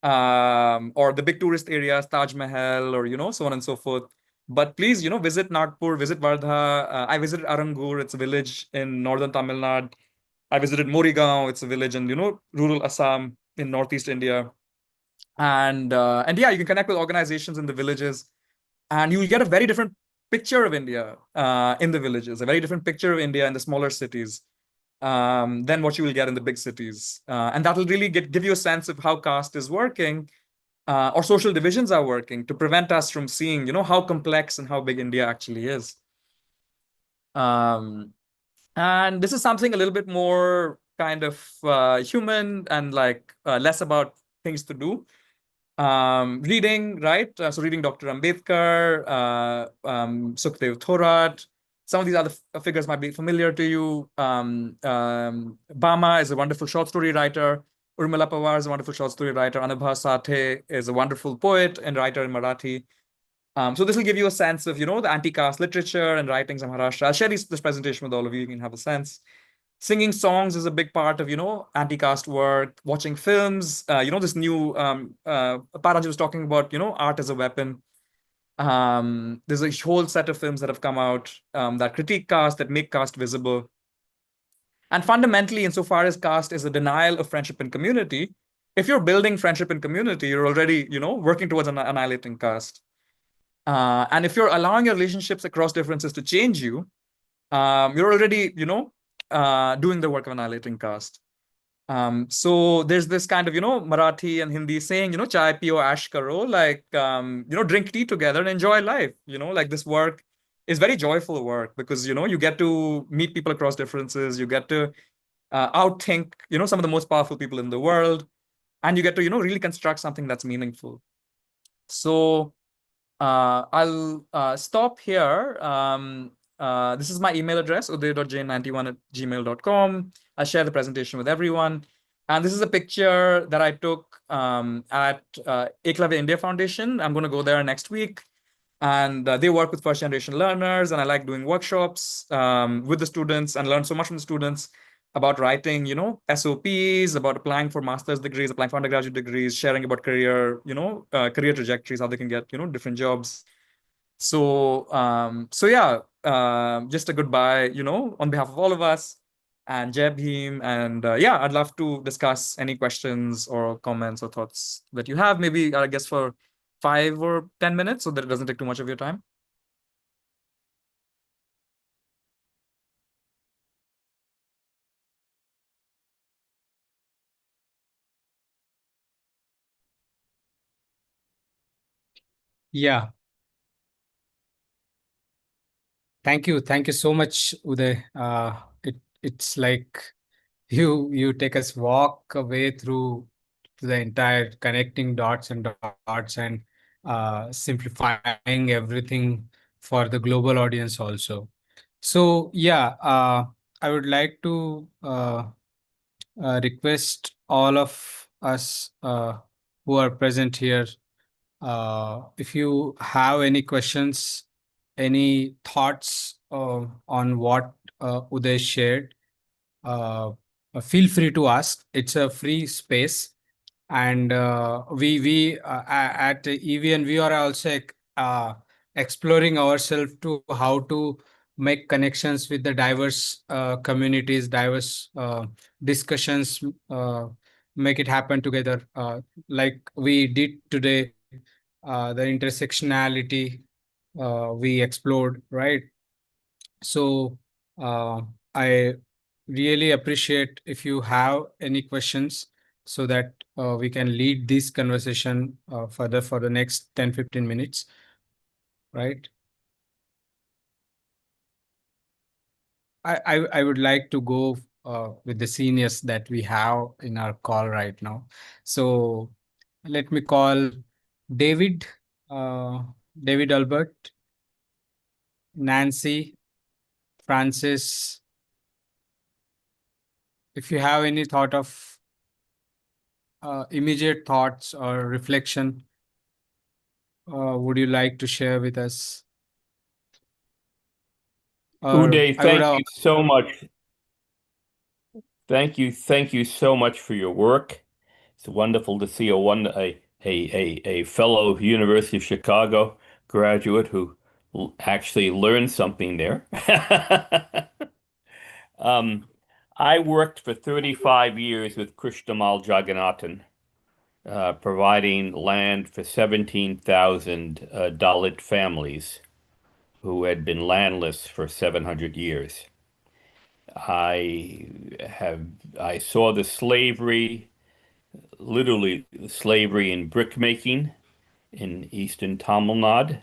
or the big tourist areas, Taj Mahal, or, so on and so forth. But please, visit Nagpur, visit Wardha. I visited Arangur, it's a village in northern Tamil Nadu. I visited Morigaon, it's a village in, rural Assam in northeast India. And you can connect with organizations in the villages, and you'll get a very different picture of India in the villages, a very different picture of India in the smaller cities than what you will get in the big cities. And that will really give you a sense of how caste is working, or social divisions are working, to prevent us from seeing, how complex and how big India actually is. And this is something a little bit more kind of human and, like, less about things to do. Reading, right? So reading Dr. Ambedkar, Sukhdev Thorat, Some of these other figures might be familiar to you. Bama is a wonderful short story writer. Urmila Pawar is a wonderful short story writer. Anubha Sathe is a wonderful poet and writer in Marathi. So this will give you a sense of, the anti-caste literature and writings in Maharashtra. I'll share this presentation with all of you. You can have a sense. Singing songs is a big part of, anti-caste work. Watching films, this new, Paraj was talking about, art as a weapon. There's a whole set of films that have come out that critique caste, that make caste visible. And fundamentally, insofar as caste is a denial of friendship and community, if you're building friendship and community, you're already, working towards annihilating caste. And if you're allowing your relationships across differences to change you, you're already, doing the work of annihilating caste. So there's this kind of, Marathi and Hindi saying, chai piyo ash karo, like, drink tea together and enjoy life. Like this work is very joyful work because, you get to meet people across differences. You get to outthink, some of the most powerful people in the world. And you get to, really construct something that's meaningful. So I'll stop here. This is my email address, uday.jain91@gmail.com. I'll share the presentation with everyone. And this is a picture that I took at Eklavya India Foundation. I'm going to go there next week. And they work with first generation learners. And I like doing workshops with the students and learn so much from the students about writing, SOPs, about applying for master's degrees, applying for undergraduate degrees, sharing about career, career trajectories, how they can get, different jobs. So, yeah, just a goodbye, on behalf of all of us and Jai Bhim. And yeah, I'd love to discuss any questions or comments or thoughts that you have, maybe, I guess, for 5 or 10 minutes so that it doesn't take too much of your time.
Yeah. Thank you. Thank you so much, Uday. It's like you take us walk away through the entire connecting dots and simplifying everything for the global audience also. So yeah, I would like to request all of us who are present here, if you have any questions, any thoughts on what Uday shared, feel free to ask. It's a free space, and at EVN we are also exploring ourselves to how to make connections with the diverse communities, diverse discussions, make it happen together, like we did today. The intersectionality we explored, right? So I really appreciate if you have any questions so that we can lead this conversation further for the next 10-15 minutes, right? I would like to go with the seniors that we have in our call right now. So let me call David, David Albert, Nancy, Francis. If you have any thought of immediate thoughts or reflection, would you like to share with us?
Uday, thank you so much. Thank you so much for your work. It's wonderful to see a fellow University of Chicago graduate who actually learned something there. I worked for 35 years with Krishnamal Jagannathan, providing land for 17,000 Dalit families who had been landless for 700 years. I saw the slavery, literally the slavery in brickmaking in eastern Tamil Nadu.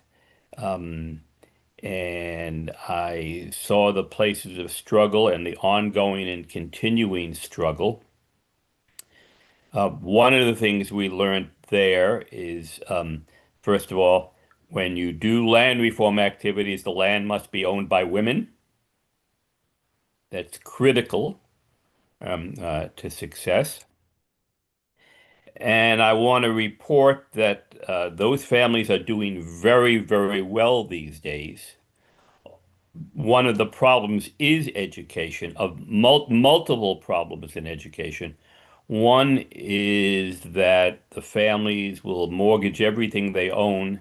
And I saw the places of struggle and the ongoing and continuing struggle. One of the things we learned there is, first of all, When you do land reform activities, the land must be owned by women. That's critical to success. And I want to report that those families are doing very, very well these days. One of the problems is education, of multiple problems in education. One is that the families will mortgage everything they own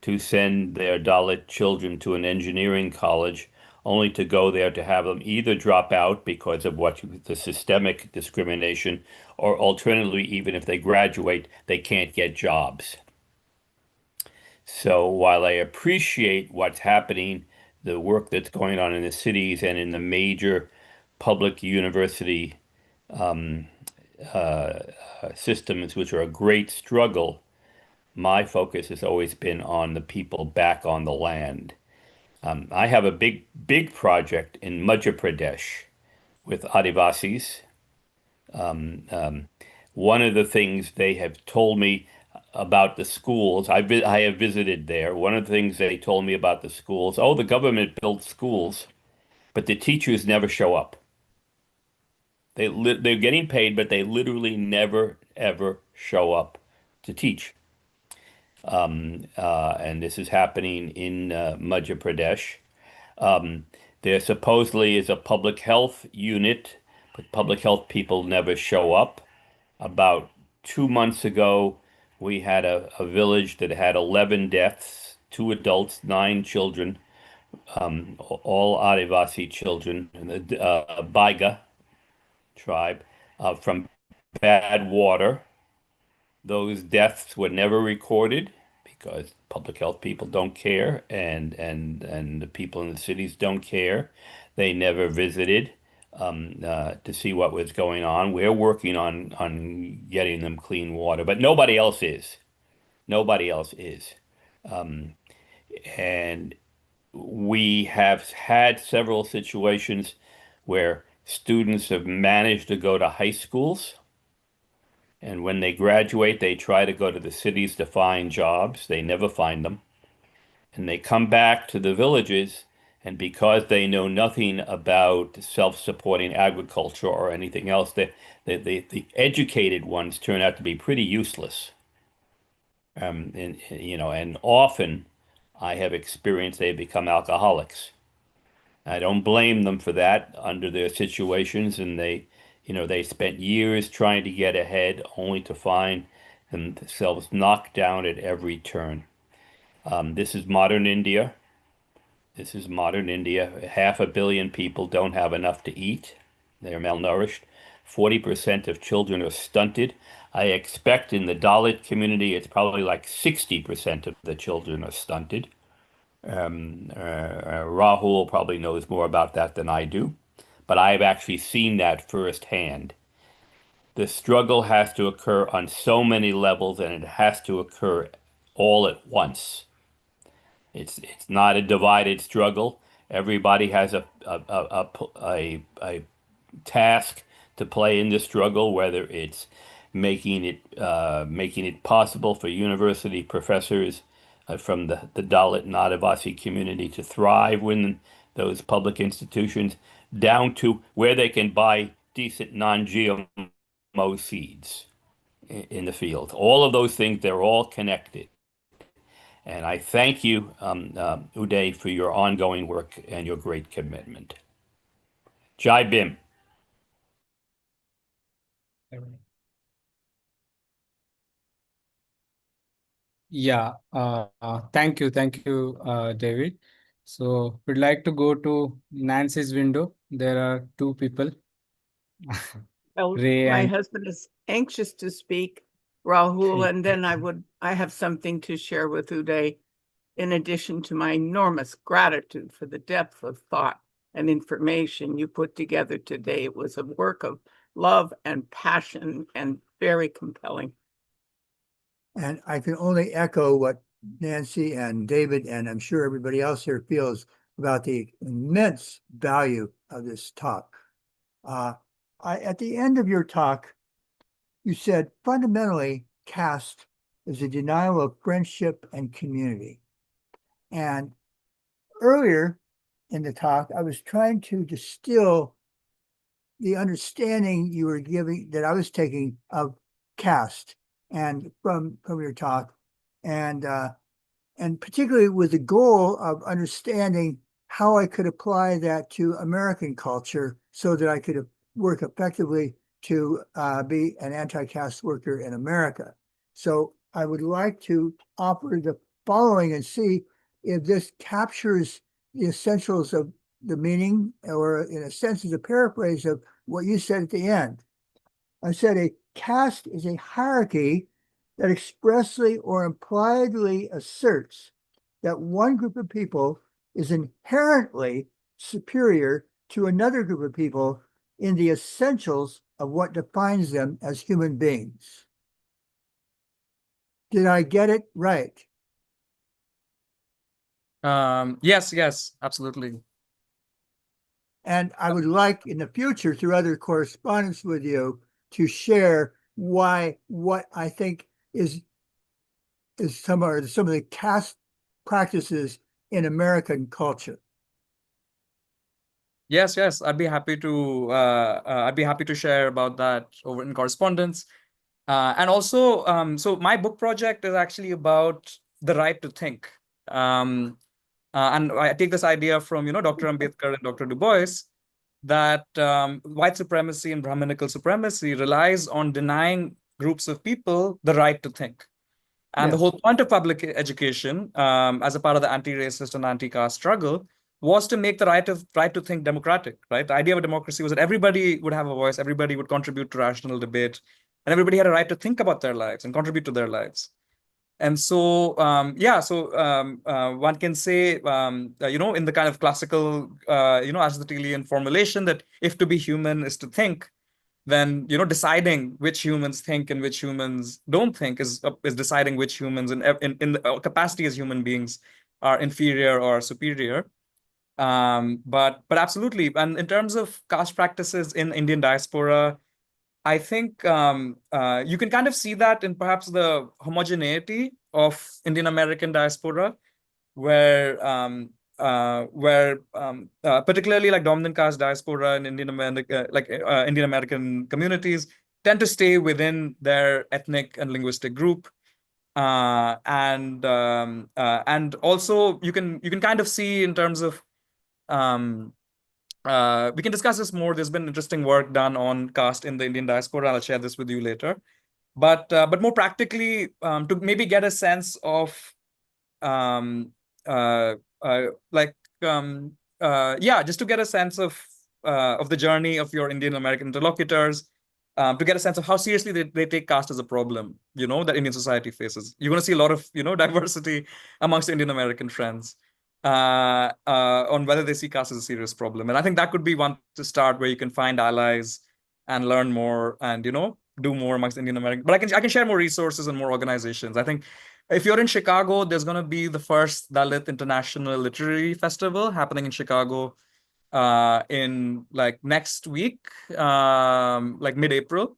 to send their Dalit children to an engineering college, only to go there to have them either drop out because of the systemic discrimination, or alternatively, even if they graduate, they can't get jobs. So while I appreciate what's happening, the work that's going on in the cities and in the major public university um, systems, which are a great struggle, my focus has always been on the people back on the land. I have a big project in Madhya Pradesh with Adivasis. One of the things they have told me about the schools, I have visited there. One of the things they told me about the schools, oh, the government built schools, but the teachers never show up. They're getting paid, but they literally never, ever show up to teach. And this is happening in Madhya Pradesh. There supposedly is a public health unit, but public health people never show up. About 2 months ago, we had a village that had 11 deaths, 2 adults, 9 children, all Adivasi children, the Baiga tribe, from bad water. Those deaths were never recorded because public health people don't care, and the people in the cities don't care. They never visited to see what was going on. We're working on getting them clean water, but nobody else is. Nobody else is. And we have had several situations where students have managed to go to high schools, and when they graduate, they try to go to the cities to find jobs. They never find them. And they come back to the villages, and because they know nothing about self-supporting agriculture or anything else, the educated ones turn out to be pretty useless. And often I have experienced they become alcoholics. I don't blame them for that under their situations, and they spent years trying to get ahead, only to find themselves knocked down at every turn. This is modern India. This is modern India. 500 million people don't have enough to eat. They're malnourished. 40% of children are stunted. I expect in the Dalit community, it's probably like 60% of the children are stunted. Rahul probably knows more about that than I do, but I've actually seen that firsthand. The struggle has to occur on so many levels, and it has to occur all at once. It's not a divided struggle. Everybody has a task to play in the struggle, whether it's making it possible for university professors from the Dalit and Adivasi community to thrive within those public institutions, down to where they can buy decent non-GMO seeds in the field. All of those things, they're all connected. And I thank you, Uday, for your ongoing work and your great commitment. Jai Bhim.
Yeah, thank you, David. So we'd like to go to Nancy's window. There are 2 people,
Well,
Ray
my
and
husband is anxious to speak, Rahul, and then I have something to share with Uday, in addition to my enormous gratitude for the depth of thought and information you put together today. It was a work of love and passion and very compelling.
And I can only echo what Nancy and David, and I'm sure everybody else here feels about the immense value of this talk. At the end of your talk, you said fundamentally caste is a denial of friendship and community. And earlier in the talk, I was trying to distill the understanding you were giving, that I was taking, of caste, and from your talk, and particularly with the goal of understanding how I could apply that to American culture so that I could work effectively to be an anti-caste worker in America. So I would like to offer the following and see if this captures the essentials of the meaning, or in a sense is a paraphrase of what you said at the end. I said a caste is a hierarchy that expressly or impliedly asserts that one group of people is inherently superior to another group of people in the essentials of what defines them as human beings. Did I get it right?
Yes, absolutely.
And I would like in the future, through other correspondence with you, to share why what I think is some of the caste practices in American culture.
Yes, I'd be happy to share about that over in correspondence. And also, so my book project is actually about the right to think. And I take this idea from, Dr. Ambedkar and Dr. Du Bois, that white supremacy and Brahminical supremacy relies on denying groups of people the right to think. And the whole point of public education, as a part of the anti-racist and anti-caste struggle, was to make the right to think democratic, right? The idea of a democracy was that everybody would have a voice, everybody would contribute to rational debate, and everybody had a right to think about their lives and contribute to their lives. And so, one can say, in the kind of classical, Aristotelian formulation, that if to be human is to think, then deciding which humans think and which humans don't think is deciding which humans in the capacity as human beings are inferior or superior. But absolutely, and in terms of caste practices in Indian diaspora, I think you can kind of see that in perhaps the homogeneity of Indian American diaspora, where particularly like dominant caste diaspora in Indian American communities tend to stay within their ethnic and linguistic group. And also you can kind of see in terms of we can discuss this more. There's been interesting work done on caste in the Indian diaspora. I'll share this with you later. But more practically, to maybe get a sense of just to get a sense of the journey of your Indian American interlocutors, to get a sense of how seriously they take caste as a problem, that Indian society faces. You're going to see a lot of, diversity amongst Indian American friends on whether they see caste as a serious problem. And I think that could be one to start, where you can find allies and learn more and, do more amongst Indian American. But I can share more resources and more organizations. I think if you're in Chicago, there's going to be the first Dalit International Literary Festival happening in Chicago in like next week, like mid-April,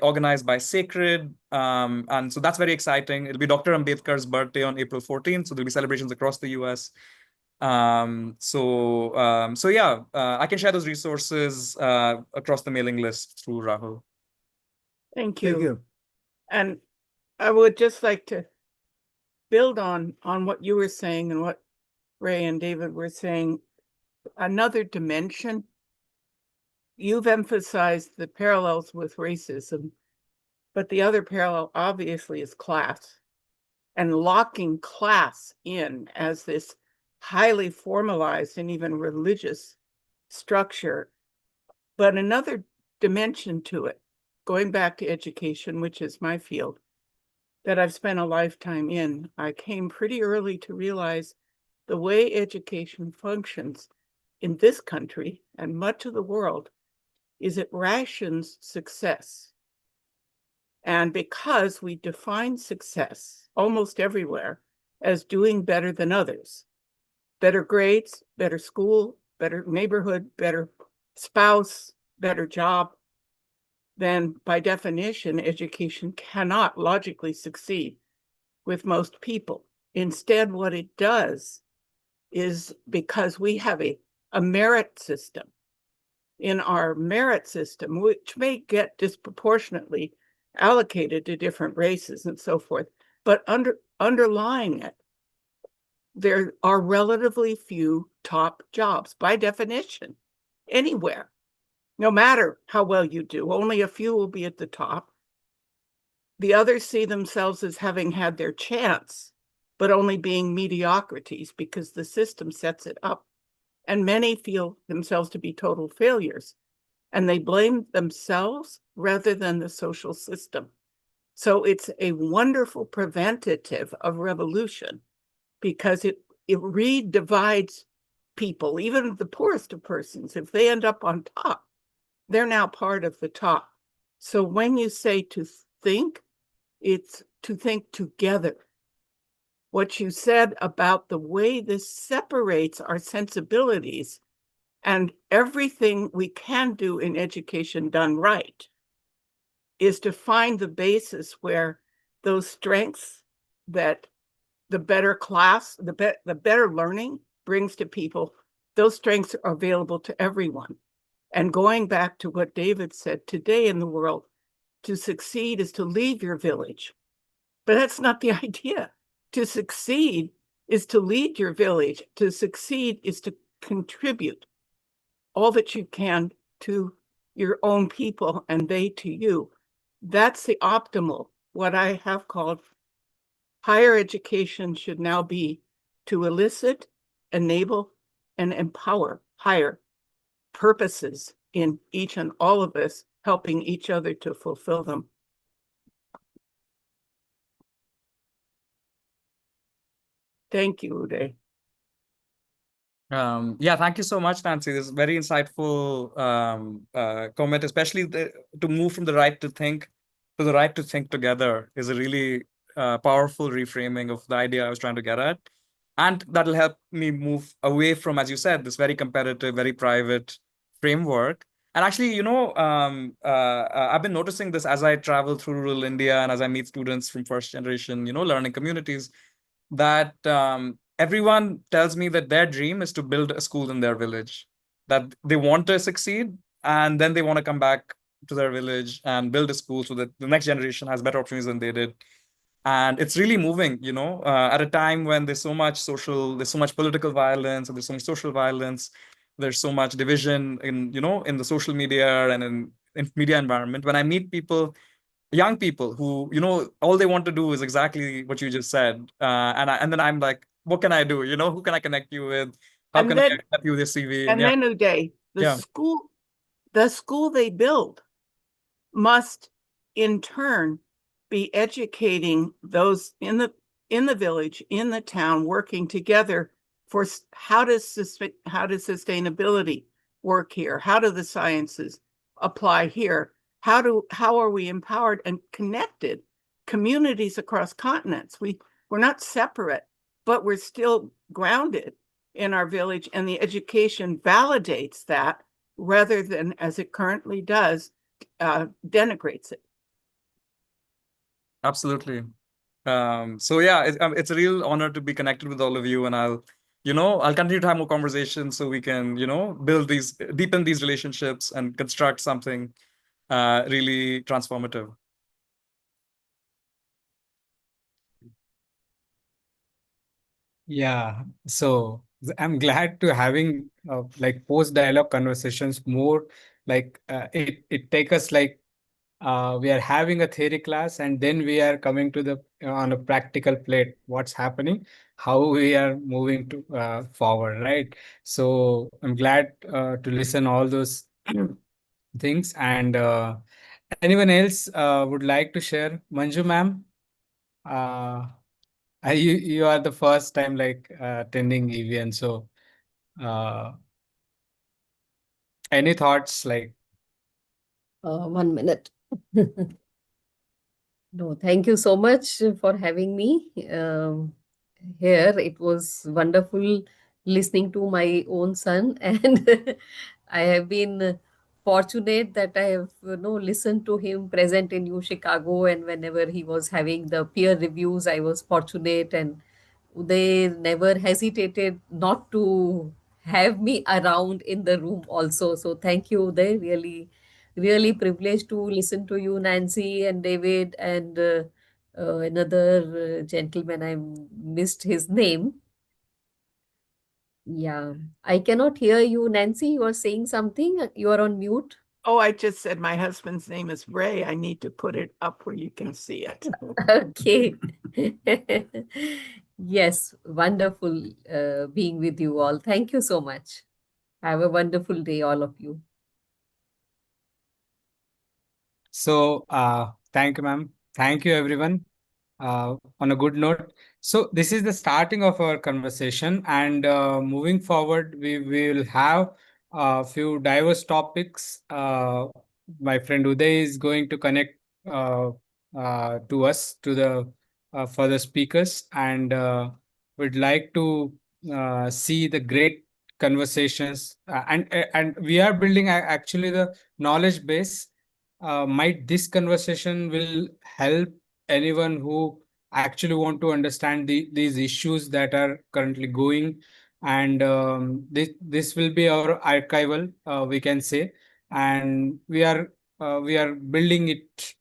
organized by Sacred. And so that's very exciting. It'll be Dr. Ambedkar's birthday on April 14th. So there'll be celebrations across the US. I can share those resources across the mailing list through Rahul.
Thank you. And I would just like to build on what you were saying and what Ray and David were saying. Another dimension, you've emphasized the parallels with racism, but the other parallel obviously is class, and locking class in as this highly formalized and even religious structure. But another dimension to it, going back to education, which is my field, that I've spent a lifetime in, I came pretty early to realize the way education functions in this country and much of the world is it rations success. And because we define success almost everywhere as doing better than others, better grades, better school, better neighborhood, better spouse, better job, then by definition, education cannot logically succeed with most people. Instead, what it does is, because we have a merit system, in our merit system, which may get disproportionately allocated to different races and so forth, but underlying it, there are relatively few top jobs by definition, anywhere. No matter how well you do, only a few will be at the top. The others see themselves as having had their chance, but only being mediocrities because the system sets it up. And many feel themselves to be total failures, and they blame themselves rather than the social system. So it's a wonderful preventative of revolution, because it redivides people, even the poorest of persons. If they end up on top, they're now part of the top. So when you say to think, it's to think together. What you said about the way this separates our sensibilities and everything we can do in education done right is to find the basis where those strengths that the better class, the better learning brings to people, those strengths are available to everyone. And going back to what David said, today in the world, to succeed is to leave your village. But that's not the idea. To succeed is to lead your village. To succeed is to contribute all that you can to your own people and they to you. That's the optimal, what I have called higher education should now be to elicit, enable, and empower higher purposes in each and all of us, helping each other to fulfill them. Thank you, Uday.
Yeah, thank you so much, Nancy. This is very insightful comment, especially to move from the right to think to the right to think together is a really powerful reframing of the idea I was trying to get at. And that'll help me move away from, as you said, this very competitive, very private framework. And actually, I've been noticing this as I travel through rural India and as I meet students from first generation, learning communities, that everyone tells me that their dream is to build a school in their village, that they want to succeed, and then they want to come back to their village and build a school so that the next generation has better opportunities than they did. And it's really moving, at a time when there's so much political violence, and there's so much social violence, there's so much division in the social media and in media environment. When I meet people, young people who, all they want to do is exactly what you just said. And then I'm like, what can I do? Who can I connect you with? How can I help you with your CV?
And then, Uday, the school they build must in turn be educating those in the village, in the town, working together for how does sustainability work here? How do the sciences apply here? How are we empowered and connected communities across continents? We're not separate, but we're still grounded in our village, and the education validates that rather than, as it currently does, denigrates it.
Absolutely. So yeah, it's a real honor to be connected with all of you, and I'll continue to have more conversations so we can, deepen these relationships and construct something really transformative.
Yeah, so I'm glad to having like post-dialogue conversations more like it take us like we are having a theory class and then we are coming to the on a practical plate what's happening, how we are moving to forward, right? So I'm glad to listen all those things. And anyone else would like to share? Manju ma'am, you are the first time like attending EVN, so any thoughts like?
1 minute. No, thank you so much for having me here. It was wonderful listening to my own son, and I have been fortunate that I have listened to him present in New Chicago, and whenever he was having the peer reviews, I was fortunate and They never hesitated not to have me around in the room also. So thank you. They really, really privileged to listen to you, Nancy and David, and another gentleman. I missed his name. Yeah, I cannot hear you, Nancy. You are saying something. You are on mute.
Oh, I just said my husband's name is Ray. I need to put it up where you can see it.
Okay. Yes, wonderful being with you all. Thank you so much. Have a wonderful day, all of you.
So, thank you, ma'am. Thank you, everyone. On a good note. So, this is the starting of our conversation, and moving forward, we will have a few diverse topics. My friend Uday is going to connect uh, to us, to the further speakers, and would like to see the great conversations. And we are building actually the knowledge base. Might this conversation will help anyone who actually want to understand these issues that are currently going, and this will be our archival, we can say, and we are building it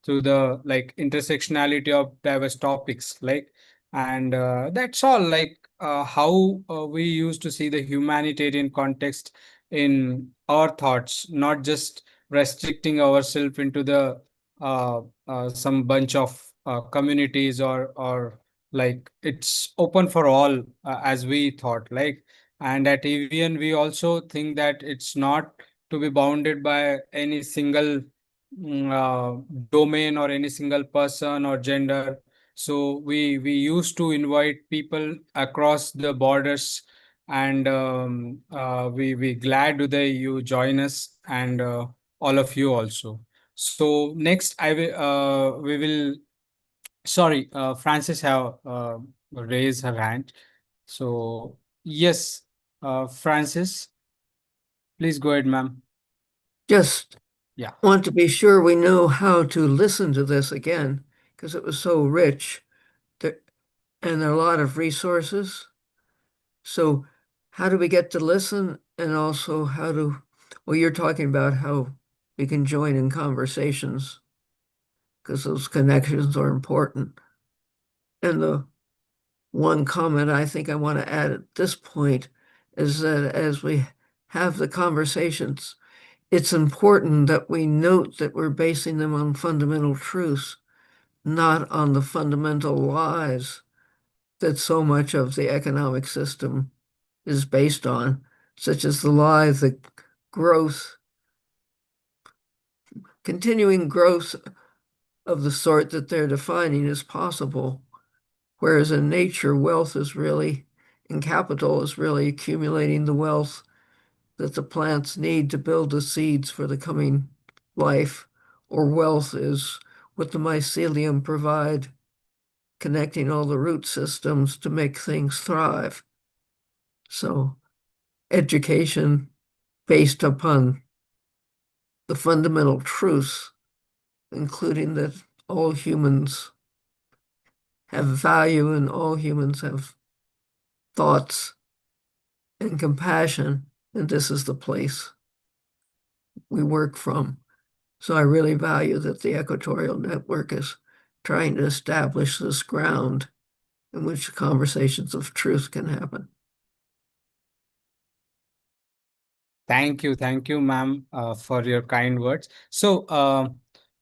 through the like intersectionality of diverse topics, like, and that's all, like how we used to see the humanitarian context in our thoughts, not just restricting ourselves into the some bunch of communities, or like it's open for all, as we thought, like. And at EVN we also think that it's not to be bounded by any single domain or any single person or gender. So we used to invite people across the borders, and we glad that you join us, and all of you also. So next, I will we will. Sorry, Francis have raised her hand. So yes, Francis, please go ahead, ma'am.
Just
Yeah.
want to be sure we know how to listen to this again, because it was so rich there, and there are a lot of resources. So how do we get to listen, and also how to, well, you're talking about how we can join in conversations, because those connections are important. And the one comment I think I want to add at this point is that as we have the conversations, it's important that we note that we're basing them on fundamental truths, not on the fundamental lies that so much of the economic system is based on, such as the lie that growth, continuing growth of the sort that they're defining is possible, whereas in nature, wealth is really, and capital is really accumulating the wealth that the plants need to build the seeds for the coming life, or wealth is what the mycelium provide, connecting all the root systems to make things thrive. So education based upon the fundamental truths, including that all humans have value and all humans have thoughts and compassion, and this is the place we work from. So I really value that the Equatorial Network is trying to establish this ground in which conversations of truth can happen.
Thank you, ma'am, for your kind words. So,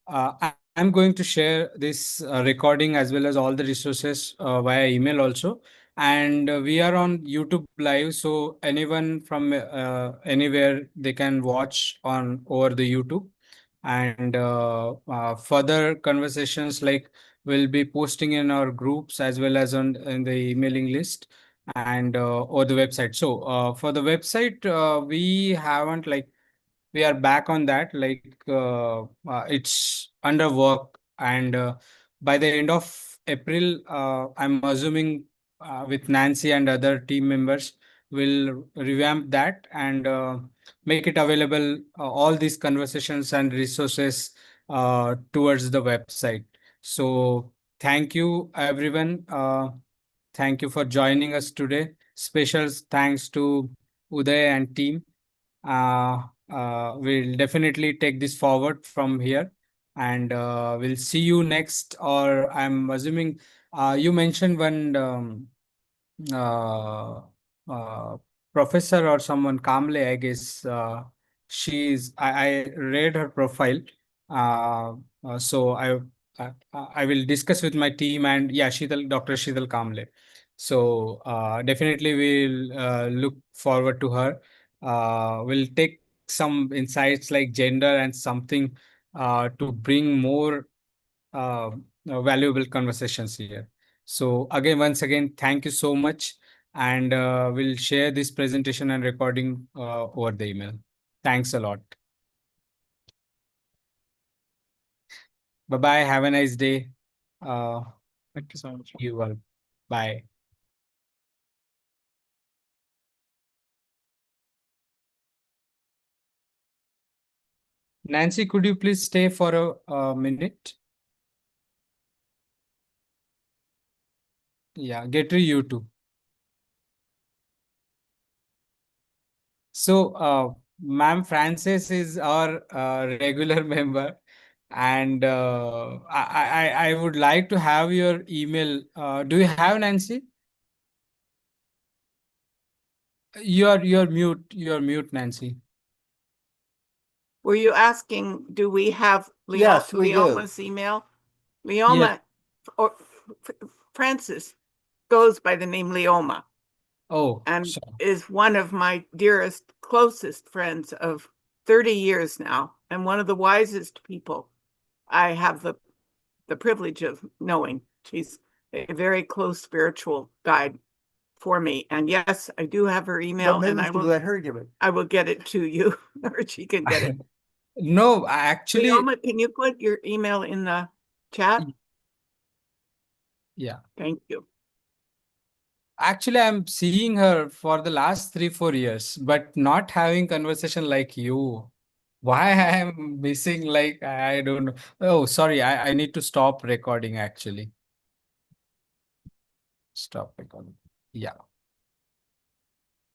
I'm going to share this recording as well as all the resources via email also. And we are on YouTube Live, so anyone from anywhere, they can watch on over the YouTube. And further conversations like we'll be posting in our groups as well as on in the emailing list, and or the website. So for the website, we haven't, like, we are back on that, like it's under work, and by the end of April, I'm assuming with Nancy and other team members, will revamp that and make it available, all these conversations and resources towards the website. So thank you, everyone. Thank you for joining us today. Special thanks to Uday and team. We'll definitely take this forward from here, and we'll see you next. Or I'm assuming you mentioned one uh, professor or someone, Kamle, I guess. I read her profile. So I will discuss with my team, and yeah, Dr. Sheetal Kamle. So definitely we'll look forward to her. We'll take some insights like gender and something to bring more valuable conversations here. So again, once again, thank you so much. And we'll share this presentation and recording over the email. Thanks a lot. Bye-bye. Have a nice day.
Thank you so much.
You all. Bye. Nancy, could you please stay for a minute? Yeah, Getri, you too. So, Ma'am Frances is our regular member, and I would like to have your email. Do you have, Nancy? You're mute. You're mute, Nancy.
Were you asking, do we have
Yes, we do.
Leoma's email? Leoma or Francis goes by the name Leoma.
Oh,
and
sure.
is one of my dearest, closest friends of 30 years now, and one of the wisest people I have the privilege of knowing. She's a very close spiritual guide for me. And yes, I do have her email,
But maybe
and
we
I
should
will
let her give it.
I will get it to you, or she can get it.
No, actually,
Leoma, can you put your email in the chat?
yeah.
Thank you.
Actually, I'm seeing her for the last 3-4 years, but not having conversation like you. Why I am missing, like, I don't know. Oh, sorry, I need to stop recording actually. Stop recording. Yeah.